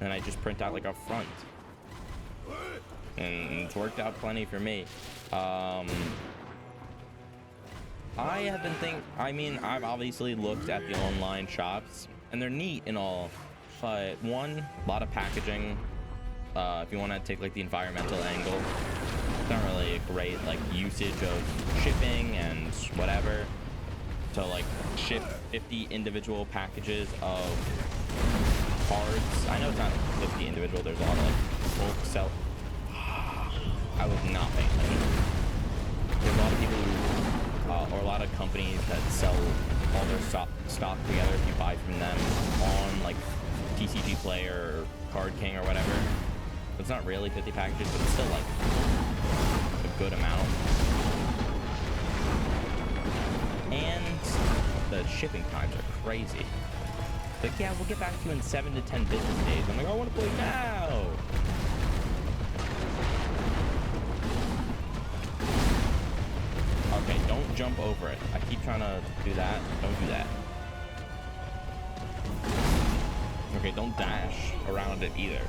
And I just print out like a front. And it's worked out plenty for me. I have been I mean, I've obviously looked at the online shops, and they're neat and all, but one, a lot of packaging. If you want to take like the environmental angle, it's not really a great like usage of shipping and whatever. To like ship 50 individual packages of cards. I know it's not 50 individual. There's a lot of like bulk sell. I was not paying attention. There's a lot of people who, or a lot of companies that sell all their stock together. If you buy from them on like TCG Play or Card King or whatever, it's not really 50 packages, but it's still like a good amount. And the shipping times are crazy. Like, yeah, we'll get back to you in 7 to 10 business days. I'm like, I want to play now. Okay, don't jump over it. I keep trying to do that. Don't do that. Okay, don't dash around it either.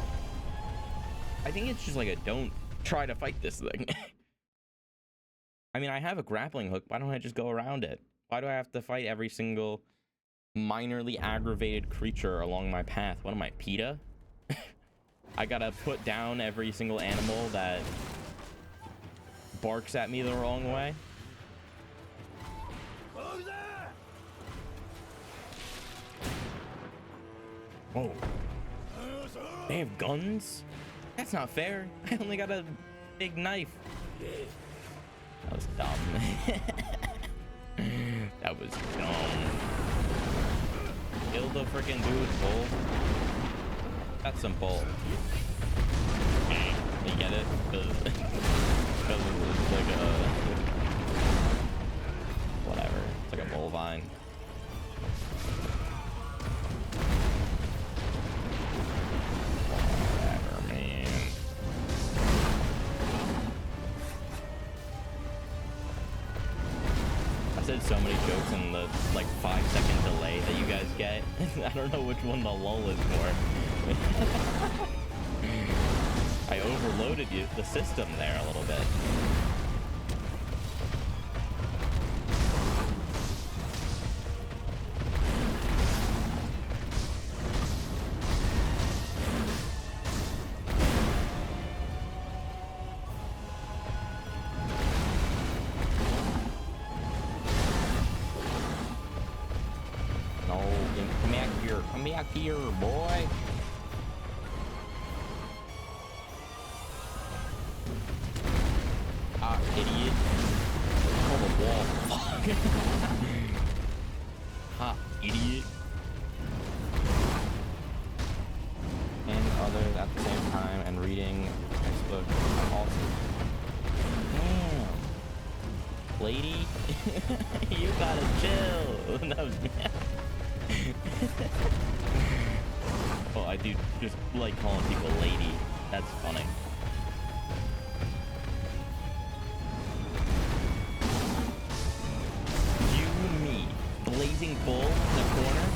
I think it's just like a don't try to fight this thing. I mean, I have a grappling hook. Why don't I just go around it? Why do I have to fight every single minorly aggravated creature along my path? What am I, PETA? I gotta put down every single animal that barks at me the wrong way. Whoa. They have guns? That's not fair. I only got a big knife. That was dumb. That was dumb. Kill the freaking dude, bull. That's some bull. You get it? Because it's like a... whatever. It's like a bull vine. Whatever, man. I said so many jokes in the like 5-second delay that you guys get. I don't know which one the lull is for. I overloaded the system there a little bit. Come back here, boy. Ah, idiot. Oh, the wall. Fuck. Ha, idiot. And others at the same time and reading textbook also. Damn. Lady, you gotta chill. That was Well, I do just like calling people lady. That's funny. You, me, blazing bull in the corner.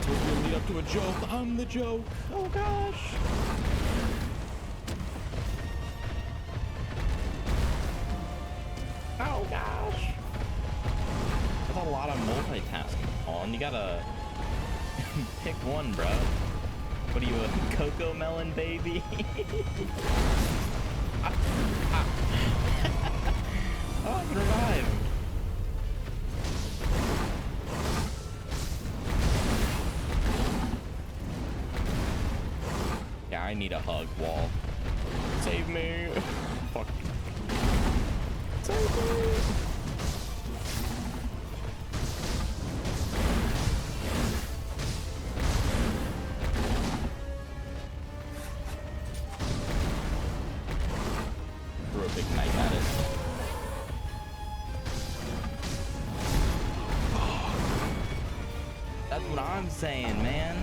So it's gonna lead up to a joke. I'm the joke. Oh gosh. Oh gosh. That's a lot of multitasking on. You gotta pick one, bro. What are you, a cocoa melon baby? Oh, I can revive. Yeah, I need a hug, Wall. Save me. Fuck. Save me. Threw a big knife at it. That's what I'm saying, man.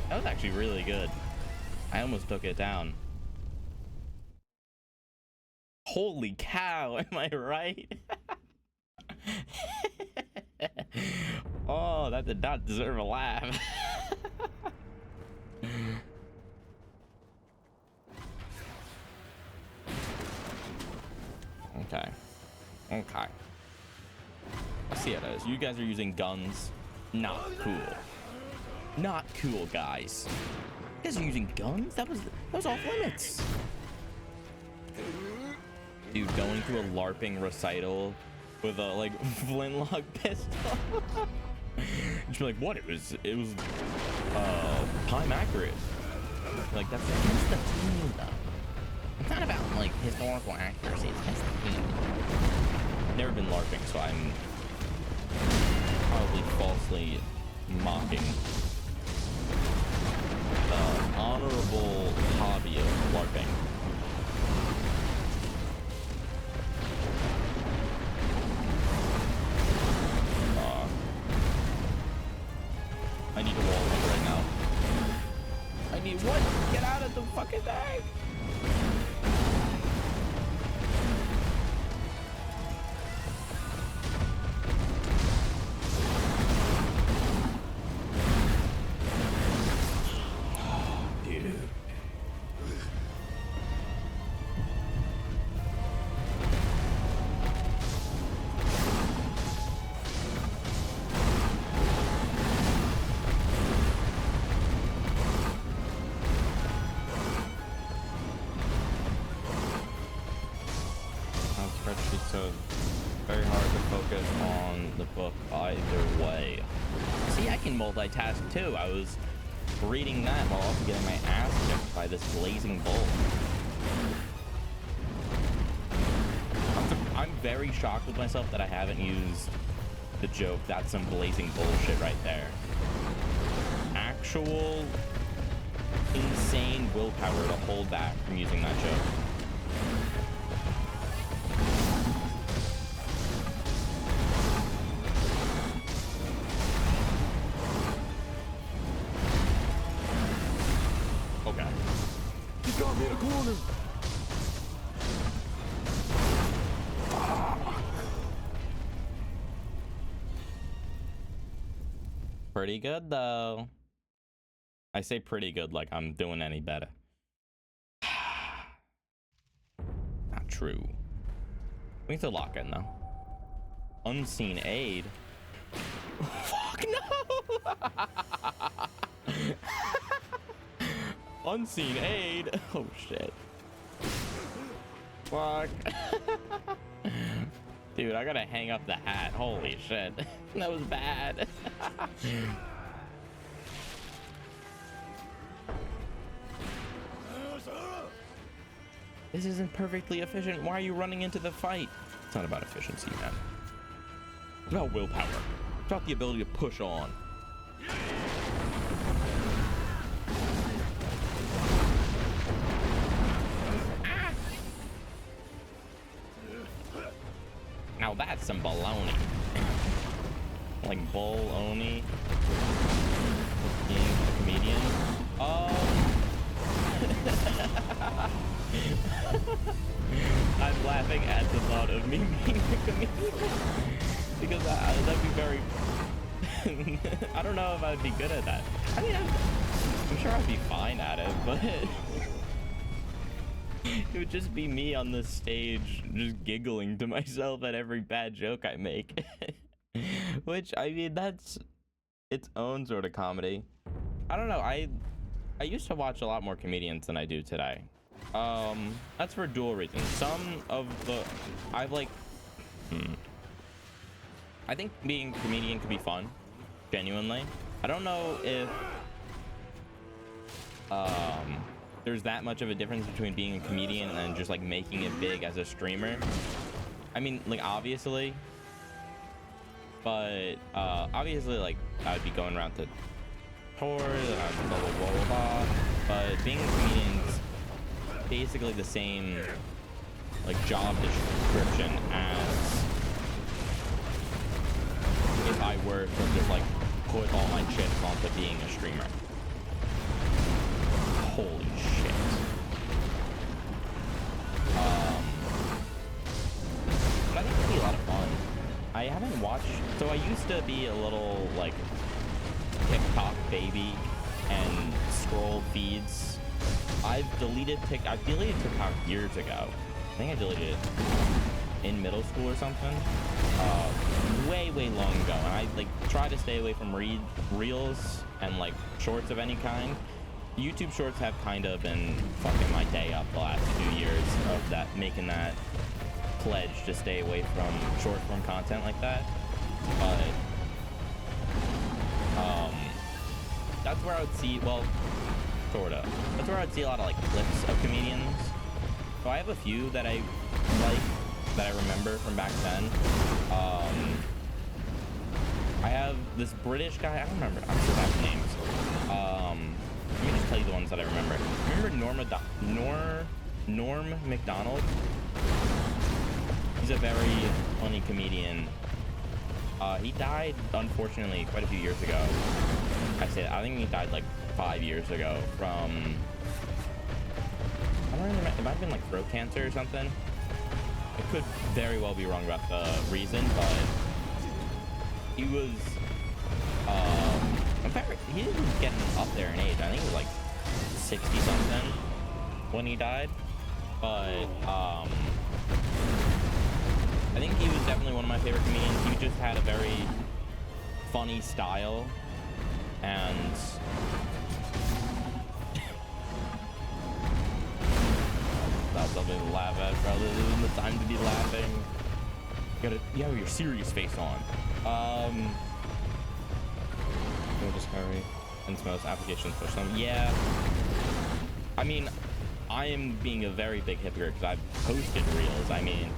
That was actually really good. I almost took it down. Holy cow, am I right? Oh, that did not deserve a laugh. Okay. Okay. I see how it is. You guys are using guns. Not cool. Not cool, guys. You guys are using guns? That was off limits. Dude, going to a LARPing recital with a like flintlock pistol. Just be like, what? It was time accurate. Like that's against the team though. It's not about like historical accuracy, it's against the team. Never been LARPing, so I'm probably falsely mocking the honorable hobby of LARPing. I need a wall hug right now. I need what? Get out of the fucking thing! So very hard to focus on the book either way. See, I can multitask too. I was reading that while also getting my ass kicked by this blazing bull. I'm very shocked with myself that I haven't used the joke. That's some blazing bullshit right there. Actual insane willpower to hold back from using that joke. Pretty good though. I say pretty good like I'm doing any better. Not true. We need to lock in though. Unseen aid. Fuck no! Unseen aid. Oh shit. Fuck. Dude, I gotta hang up the hat. Holy shit. That was bad. This isn't perfectly efficient. Why are you running into the fight? It's not about efficiency, man. It's about willpower. It's about the ability to push on. Now that's some baloney. like bull Oni being a comedian. I'm laughing at the thought of me being a comedian because that'd be very. I don't know if I'd be good at that. I mean, I'm sure I'd be fine at it, but it would just be me on the stage just giggling to myself at every bad joke I make. Which, I mean, that's its own sort of comedy. I don't know. I used to watch a lot more comedians than I do today. That's for dual reasons. Some of the I've like I think being a comedian could be fun, genuinely. I don't know if there's that much of a difference between being a comedian and then just like making it big as a streamer. I mean, like, obviously, but obviously, like, I would be going around to tours and I'd blah blah blah blah blah. But being a comedian is basically the same like job description as if I were to just like put all my chips onto being a streamer. Holy shit. But I think it'd be a lot of fun. I haven't watched, so I used to be a little like TikTok baby and scroll feeds. I deleted TikTok years ago. I think I deleted it in middle school or something. Way long ago. And I like try to stay away from reels and like shorts of any kind. YouTube shorts have kind of been fucking my day up the last 2 years of that, making that pledge to stay away from short form content like that. But that's where I would see, well, sorta. That's where I would see a lot of like clips of comedians. So I have a few that I like, that I remember from back then. I have this British guy, I don't remember, I'm sure that's names. Let me just tell you the ones that I remember. Remember Norm MacDonald? He's a very funny comedian. He died, unfortunately, quite a few years ago. I think he died like 5 years ago from, I don't remember, it might have been like throat cancer or something. I could very well be wrong about the reason, but he was, in fact, he was getting up there in age. I think he was like 60 something when he died, but I think he was definitely one of my favorite comedians. He just had a very funny style, and that's something to laugh at, bro. This isn't the time to be laughing. You have your serious face on. No discovery. And most applications push them. Yeah. I mean, I am being a very big hypocrite because I've posted reels. I mean,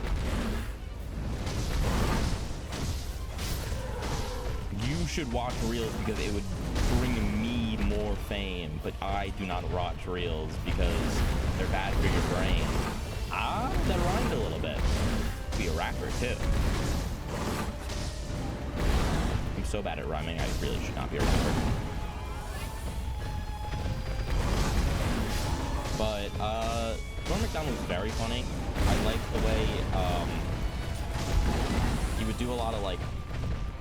you should watch reels because it would bring me more fame, but I do not watch reels because they're bad for your brain. That rhymed a little bit. Be a rapper too. I'm so bad at rhyming, I really should not be a rapper. But Norm MacDonald was very funny. I liked the way he would do a lot of like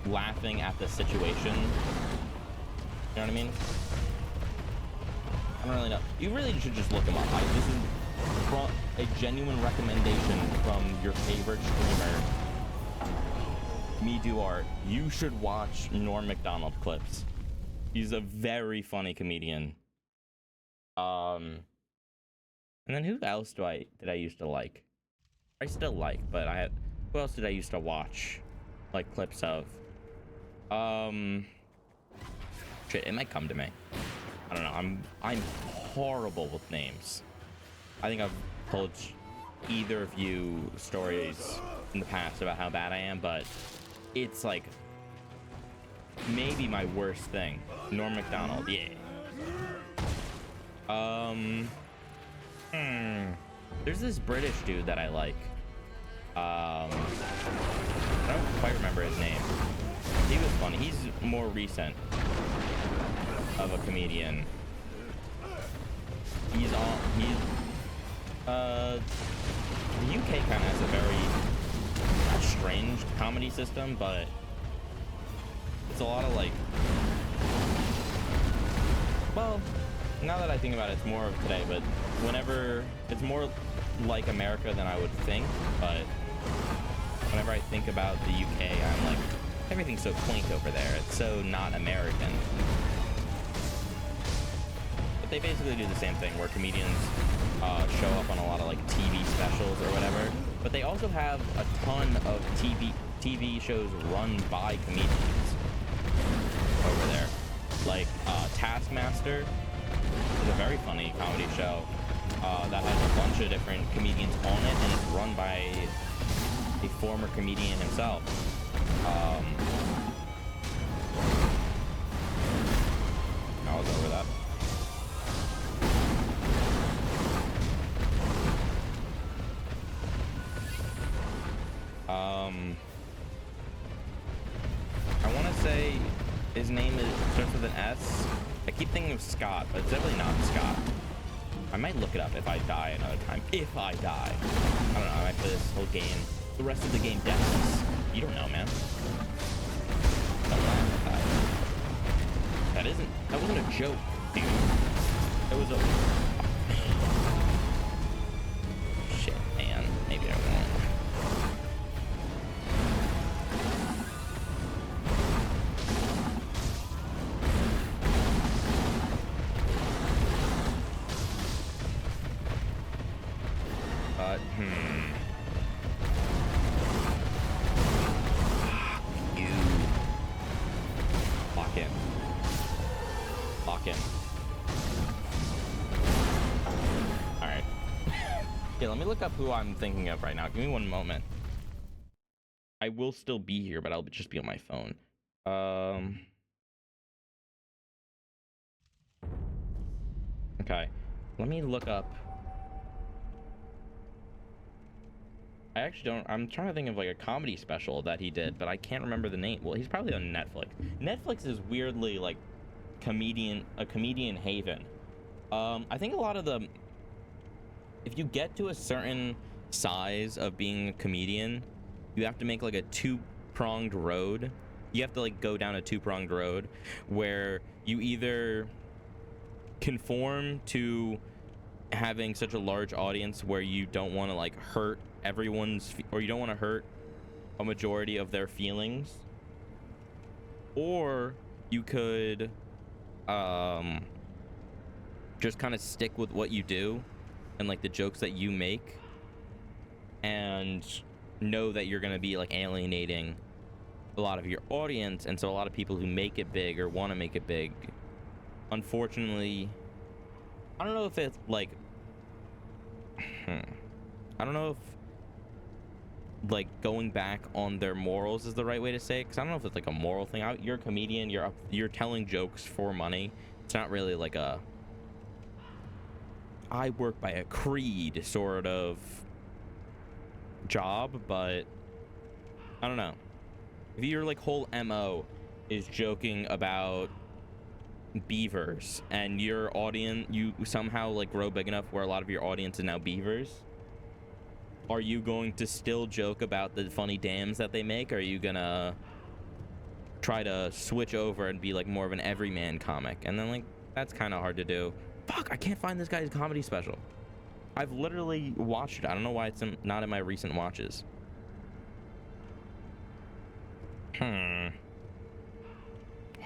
laughing at the situation. You know what I mean? I don't really know. You really should just look him up. This is a genuine recommendation from your favorite streamer, Me Do Art. You should watch Norm MacDonald clips. He's a very funny comedian. And then who else did I used to like? I still like, but who else did I used to watch like clips of? Shit, it might come to me. I don't know. I'm horrible with names. I think I've told either of you stories in the past about how bad I am, but it's like maybe my worst thing. Norm MacDonald, yeah. There's this British dude that I like. I don't quite remember his name. he was funny. He's more recent of a comedian. The UK kind of has a very strange comedy system, but it's a lot of like, well, now that I think about it, it's more of today, but whenever it's more like America than I would think, but whenever I think about the UK, I'm like, everything's so quaint over there. It's so not American. But they basically do the same thing where comedians show up on a lot of like TV specials or whatever. But they also have a ton of TV shows run by comedians over there. Like Taskmaster is a very funny comedy show that has a bunch of different comedians on it, and it's run by a former comedian himself. I was over that. I want to say his name starts with an S. I keep thinking of Scott, but it's definitely not Scott. I might look it up if I die another time. If I die. I don't know. I might play this whole game. The rest of the game deaths. You don't know, man. Don't laugh at that. That wasn't a joke, dude. It was a... Shit, man. Maybe I won't. Look up who I'm thinking of right now. Give me one moment. I will still be here, but I'll just be on my phone. Okay, let me look up. I actually don't. I'm trying to think of like a comedy special that he did, but I can't remember the name. Well, he's probably on Netflix. Netflix is weirdly like a comedian haven. I think a lot of the, if you get to a certain size of being a comedian, you have to make like a two-pronged road. You have to like go down a two-pronged road where you either conform to having such a large audience where you don't want to like hurt everyone's, or you don't want to hurt a majority of their feelings, or you could just kind of stick with what you do and like the jokes that you make, and know that you're going to be like alienating a lot of your audience. And so a lot of people who make it big or want to make it big, unfortunately, I don't know if it's like I don't know if like going back on their morals is the right way to say it, because I don't know if it's like a moral thing. You're a comedian, you're telling jokes for money. It's not really like a I work by a creed sort of job, but I don't know. If your like whole MO is joking about beavers, and your audience, you somehow like grow big enough where a lot of your audience is now beavers, are you going to still joke about the funny dams that they make? Or are you gonna try to switch over and be like more of an everyman comic? And then like that's kind of hard to do. Fuck, I can't find this guy's comedy special. I've literally watched it. I don't know why it's not in my recent watches. Why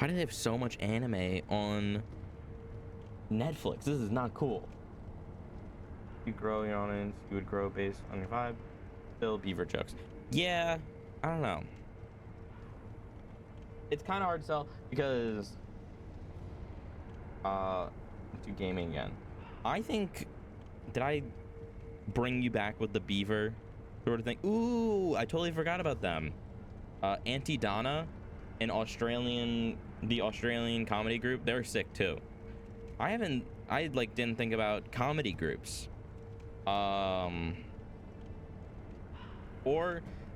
do they have so much anime on Netflix? This is not cool. You grow your audience, you would grow based on your vibe. Still beaver jokes. Yeah, I don't know. It's kind of hard to sell because do gaming again. I think, did I bring you back with the beaver sort of thing? Ooh, I totally forgot about them. Auntie Donna, the Australian comedy group, they're sick too. I didn't think about comedy groups. Or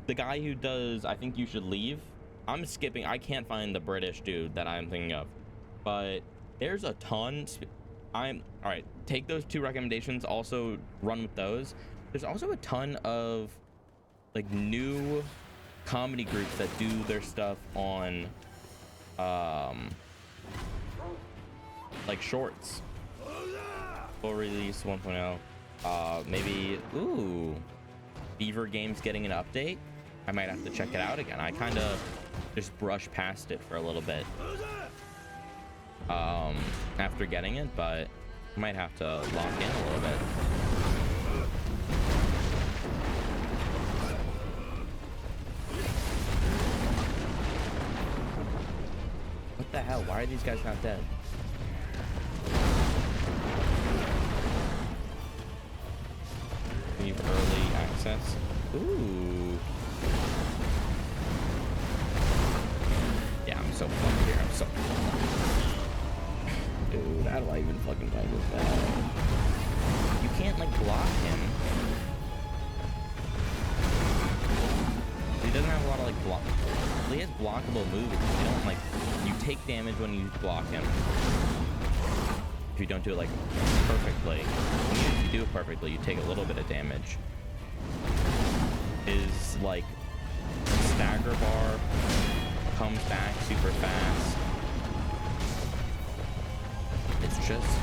the guy who does I Think You Should Leave. I'm skipping. I can't find the British dude that I'm thinking of, but there's a ton. All right. Take those 2 recommendations. Also run with those. There's also a ton of like new comedy groups that do their stuff on like shorts. Full release 1.0. Maybe Beaver Games getting an update. I might have to check it out again. I kind of just brushed past it for a little bit after getting it, but I might have to lock in a little bit. What the hell? Why are these guys not dead? Leave early access. Ooh. Yeah, I'm so fucked here. I'm so fucked. Dude, how do I even fucking find this guy? You can't, like, block him. He doesn't have a lot of, like, block. Well, he has blockable moves. You don't, like, you take damage when you block him. If you don't do it, like, perfectly. When you do it perfectly, you take a little bit of damage. His, like, stagger bar comes back super fast. It's just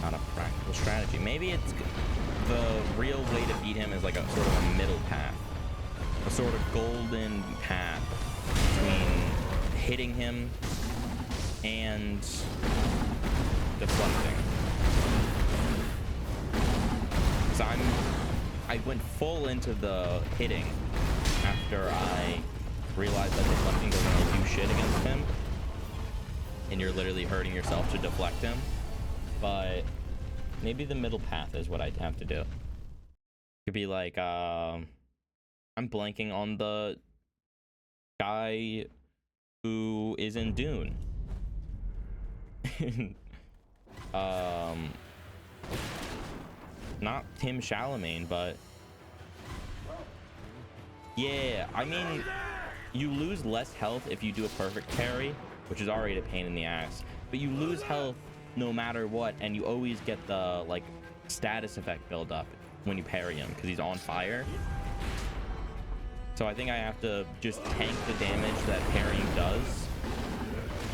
not a practical strategy. Maybe it's the real way to beat him is like a sort of a middle path, a sort of golden path between hitting him and deflecting. So I went full into the hitting after I realized that deflecting doesn't really do shit against him, and you're literally hurting yourself to deflect him. But maybe the middle path is what I'd have to do. Could be like I'm blanking on the guy who is in Dune. Not Tim Chalamet, but yeah, I mean, you lose less health if you do a perfect parry, which is already a pain in the ass, but you lose health no matter what, and you always get the like status effect build up when you parry him because he's on fire. So I think I have to just tank the damage that parrying does,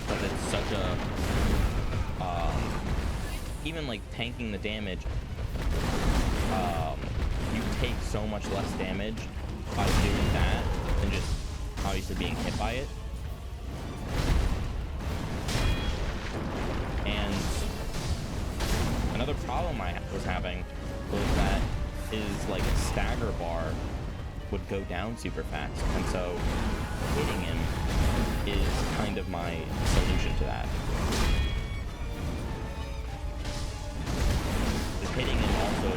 because it's such a even like tanking the damage, you take so much less damage by doing that than just obviously being hit by it. And another problem I was having was that his like stagger bar would go down super fast, and so hitting him is kind of my solution to that. Just hitting him also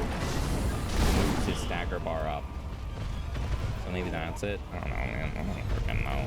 moves his stagger bar up, so maybe that's it. I don't know, man. I don't freaking know.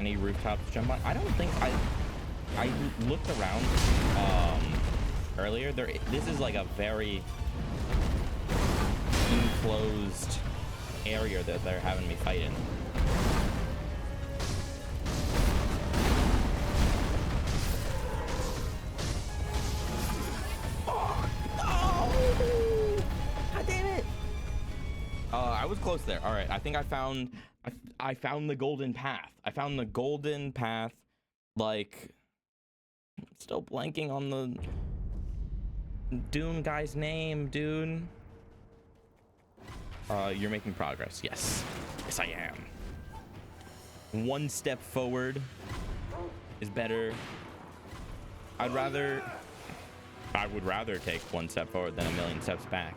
Any rooftops to jump on? I don't think I looked around earlier. This is like a very enclosed area that they're having me fight in. Oh, no! God damn it! I was close there. All right, I think I found the golden path. I found the golden path. Like, still blanking on the Dune guy's name, Dune. You're making progress. Yes. Yes, I am. One step forward is better. I would rather take one step forward than a million steps back.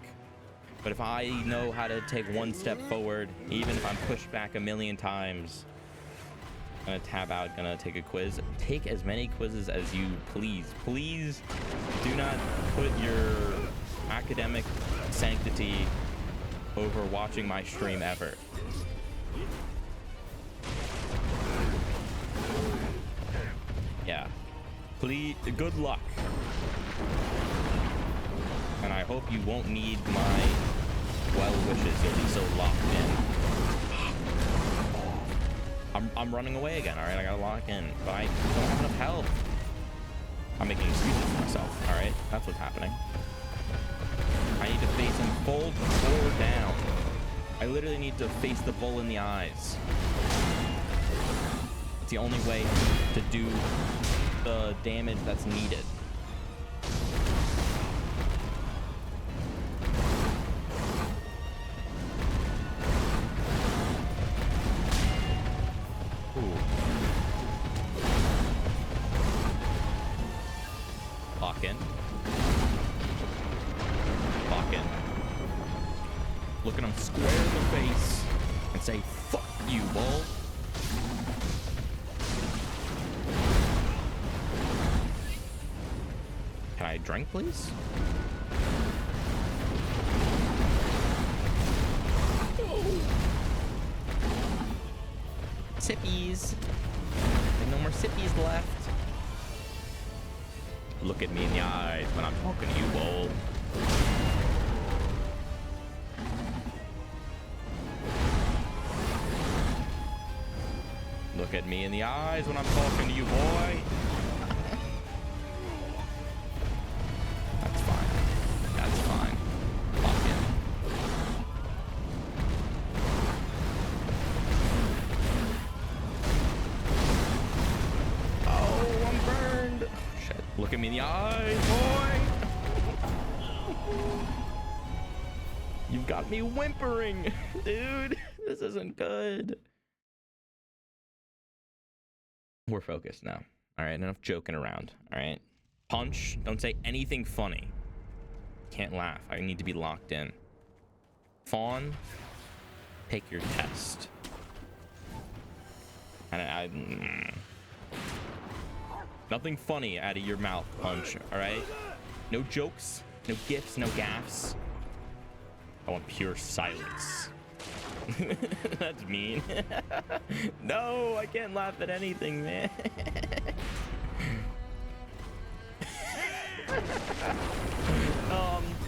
But if I know how to take one step forward, even if I'm pushed back a million times, Gonna tab out, gonna take a quiz. Take as many quizzes as you please. Please do not put your academic sanctity over watching my stream ever. Yeah. Please, good luck. And I hope you won't need my well wishes. You'll be so locked in. I'm running away again, all right? I gotta lock in, but I don't have enough health. I'm making excuses for myself, all right? That's what's happening. I need to face him full or down. I literally need to face the bull in the eyes. It's the only way to do the damage that's needed. Lock in. Lock in. Look at him square in the face and say, "Fuck you, bull." Can I drink, please? Sippies. Like no more sippies left. Look at me in the eyes when I'm talking to you, bull. Look at me in the eyes when I'm talking to you, boy. That's fine. That's fine. Lock in. Oh, I'm burned. Shit. Look at me in the eyes, boy. You've got me whimpering, dude. This isn't good. We're focused now. All right, enough joking around. All right, punch. Don't say anything funny. Can't laugh. I need to be locked in. Fawn, take your test. And nothing funny out of your mouth, punch. All right, no jokes, no gifs, no gaffs. I want pure silence. That's mean. No, I can't laugh at anything, man.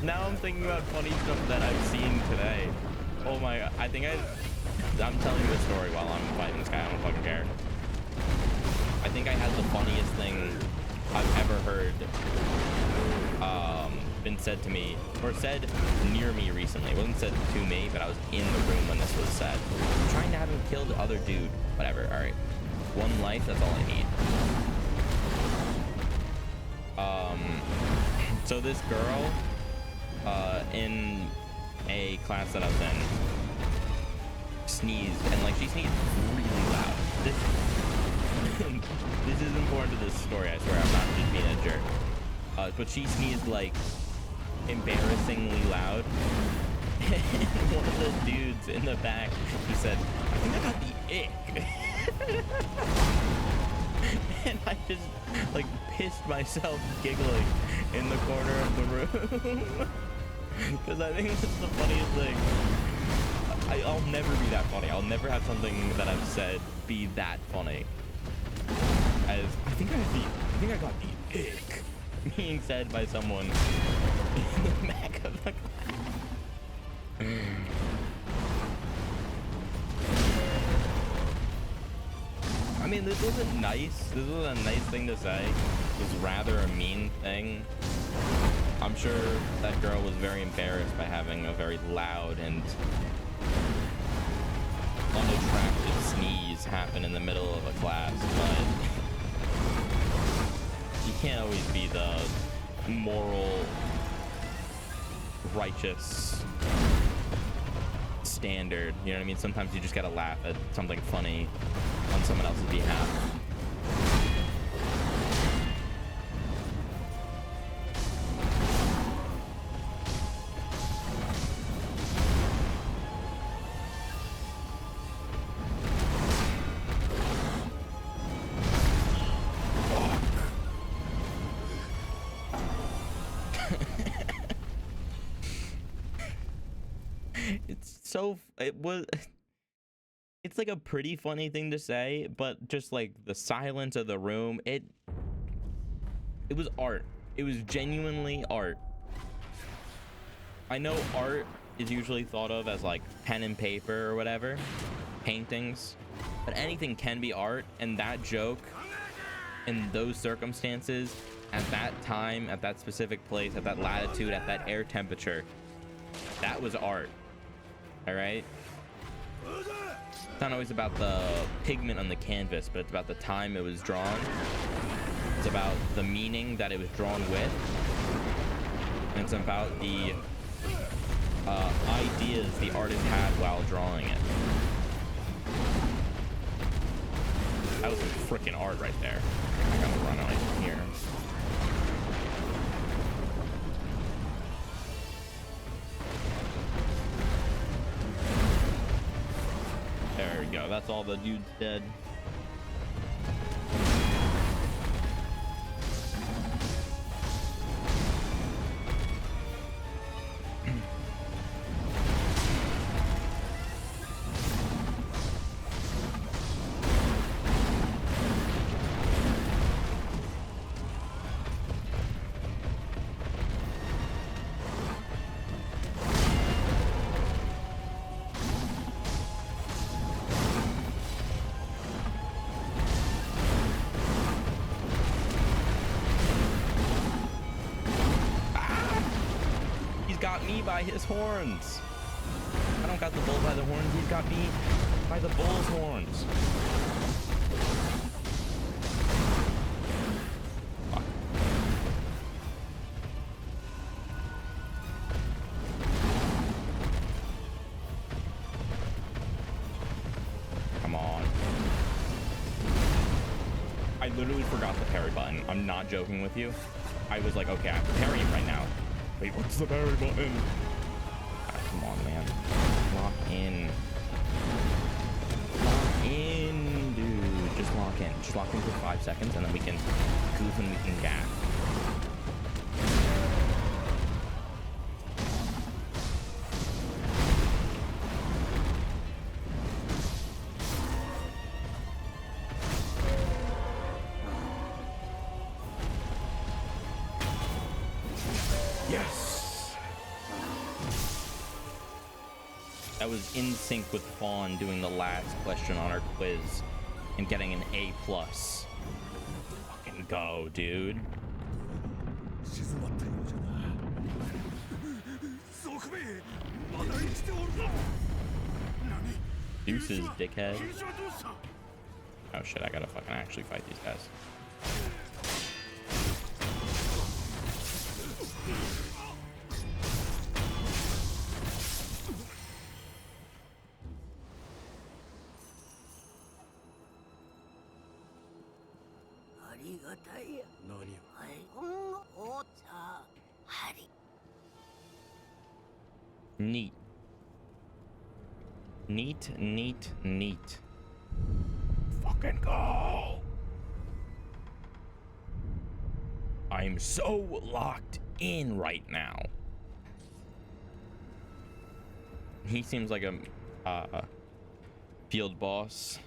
Now I'm thinking about funny stuff that I've seen today. Oh my god, I'm telling you a story while I'm fighting this guy. I don't fucking care. I think I had the funniest thing I've ever heard been said to me, or said near me recently. It wasn't said to me, but I was in the room when this was said. I'm trying to have him kill the other dude. Whatever, alright. One life, that's all I need. So this girl, in a class that I was in, sneezed, and like she sneezed really loud. This is important to this story, I swear. I'm not just being a jerk. But she sneezed like embarrassingly loud. And one of the dudes in the back, he said, "I think I got the ick." And I just like pissed myself giggling in the corner of the room. Because I think that's the funniest thing. I'll never be that funny. I'll never have something that I've said be that funny. As I think I got the ick being said by someone in the back of the class. I mean, this wasn't nice. This was a nice thing to say. It was rather a mean thing. I'm sure that girl was very embarrassed by having a very loud and unattractive sneeze happen in the middle of a class, but you can't always be the moral, righteous standard, you know what I mean? Sometimes you just gotta laugh at something funny on someone else's behalf. it was it's like a pretty funny thing to say, but just like the silence of the room, it was art. It was genuinely art. I know art is usually thought of as like pen and paper or whatever, paintings, but anything can be art, and that joke in those circumstances, at that time, at that specific place, at that latitude, at that air temperature, that was art. All right? It's not always about the pigment on the canvas, but it's about the time it was drawn. It's about the meaning that it was drawn with. And it's about the ideas the artist had while drawing it. That was some freaking art right there. I gotta run away from here. There we go. That's all the dudes dead. By his horns. I don't got the bull by the horns. He's got me by the bull's horns. Fuck. Come on. I literally forgot the parry button. I'm not joking with you. I was like, okay, I have to parry him right now. Wait, what's the parry button? Ah, come on, man. Lock in. Lock in, dude. Just lock in. Just lock in for 5 seconds, and then we can goof and we can gap. I was in sync with Fawn doing the last question on our quiz and getting an A+. Fucking go, dude. Deuces, dickhead. Oh shit, I gotta fucking actually fight these guys. Neat. Neat, neat, neat. Fucking go. I'm so locked in right now. He seems like a field boss.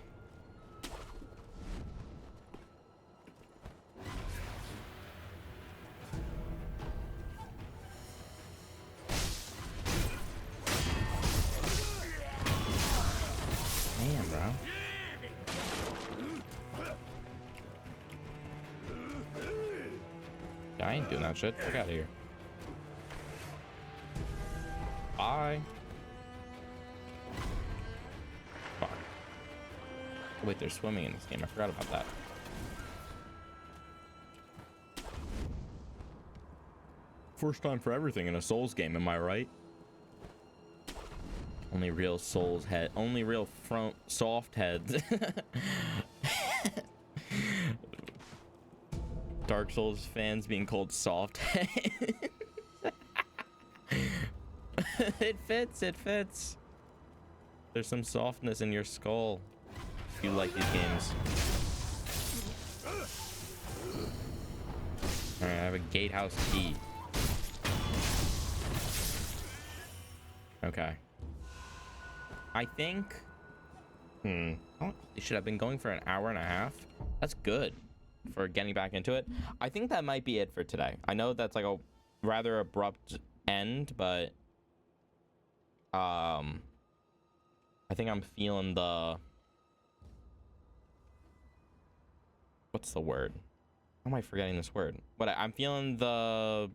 Damn, bro. I ain't doing that shit. Fuck out of here. Bye. Fuck. Wait, they're swimming in this game. I forgot about that. First time for everything in a Souls game, am I right? Only real Souls head. Only real front soft heads. Dark Souls fans being called soft heads. It fits. It fits. There's some softness in your skull if you like these games. All right, I have a gatehouse key. I think, oh, it should have been going for an hour and a half. That's good for getting back into it. I think that might be it for today. I know that's like a rather abrupt end, but I think I'm feeling the, what's the word? How am I forgetting this word? But I'm feeling the,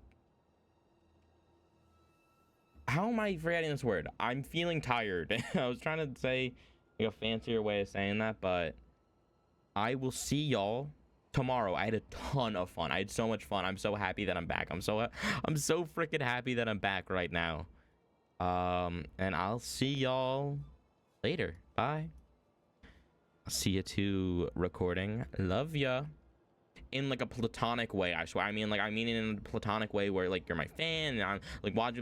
how am I forgetting this word? I'm feeling tired. I was trying to say like a fancier way of saying that, but I will see y'all tomorrow. I had a ton of fun. I had so much fun. I'm so happy that I'm back. I'm so freaking happy that I'm back right now. And I'll see y'all later. Bye. I'll see you to recording. Love ya. In like a platonic way, I swear. I mean it in a platonic way where like you're my fan and I'm like watching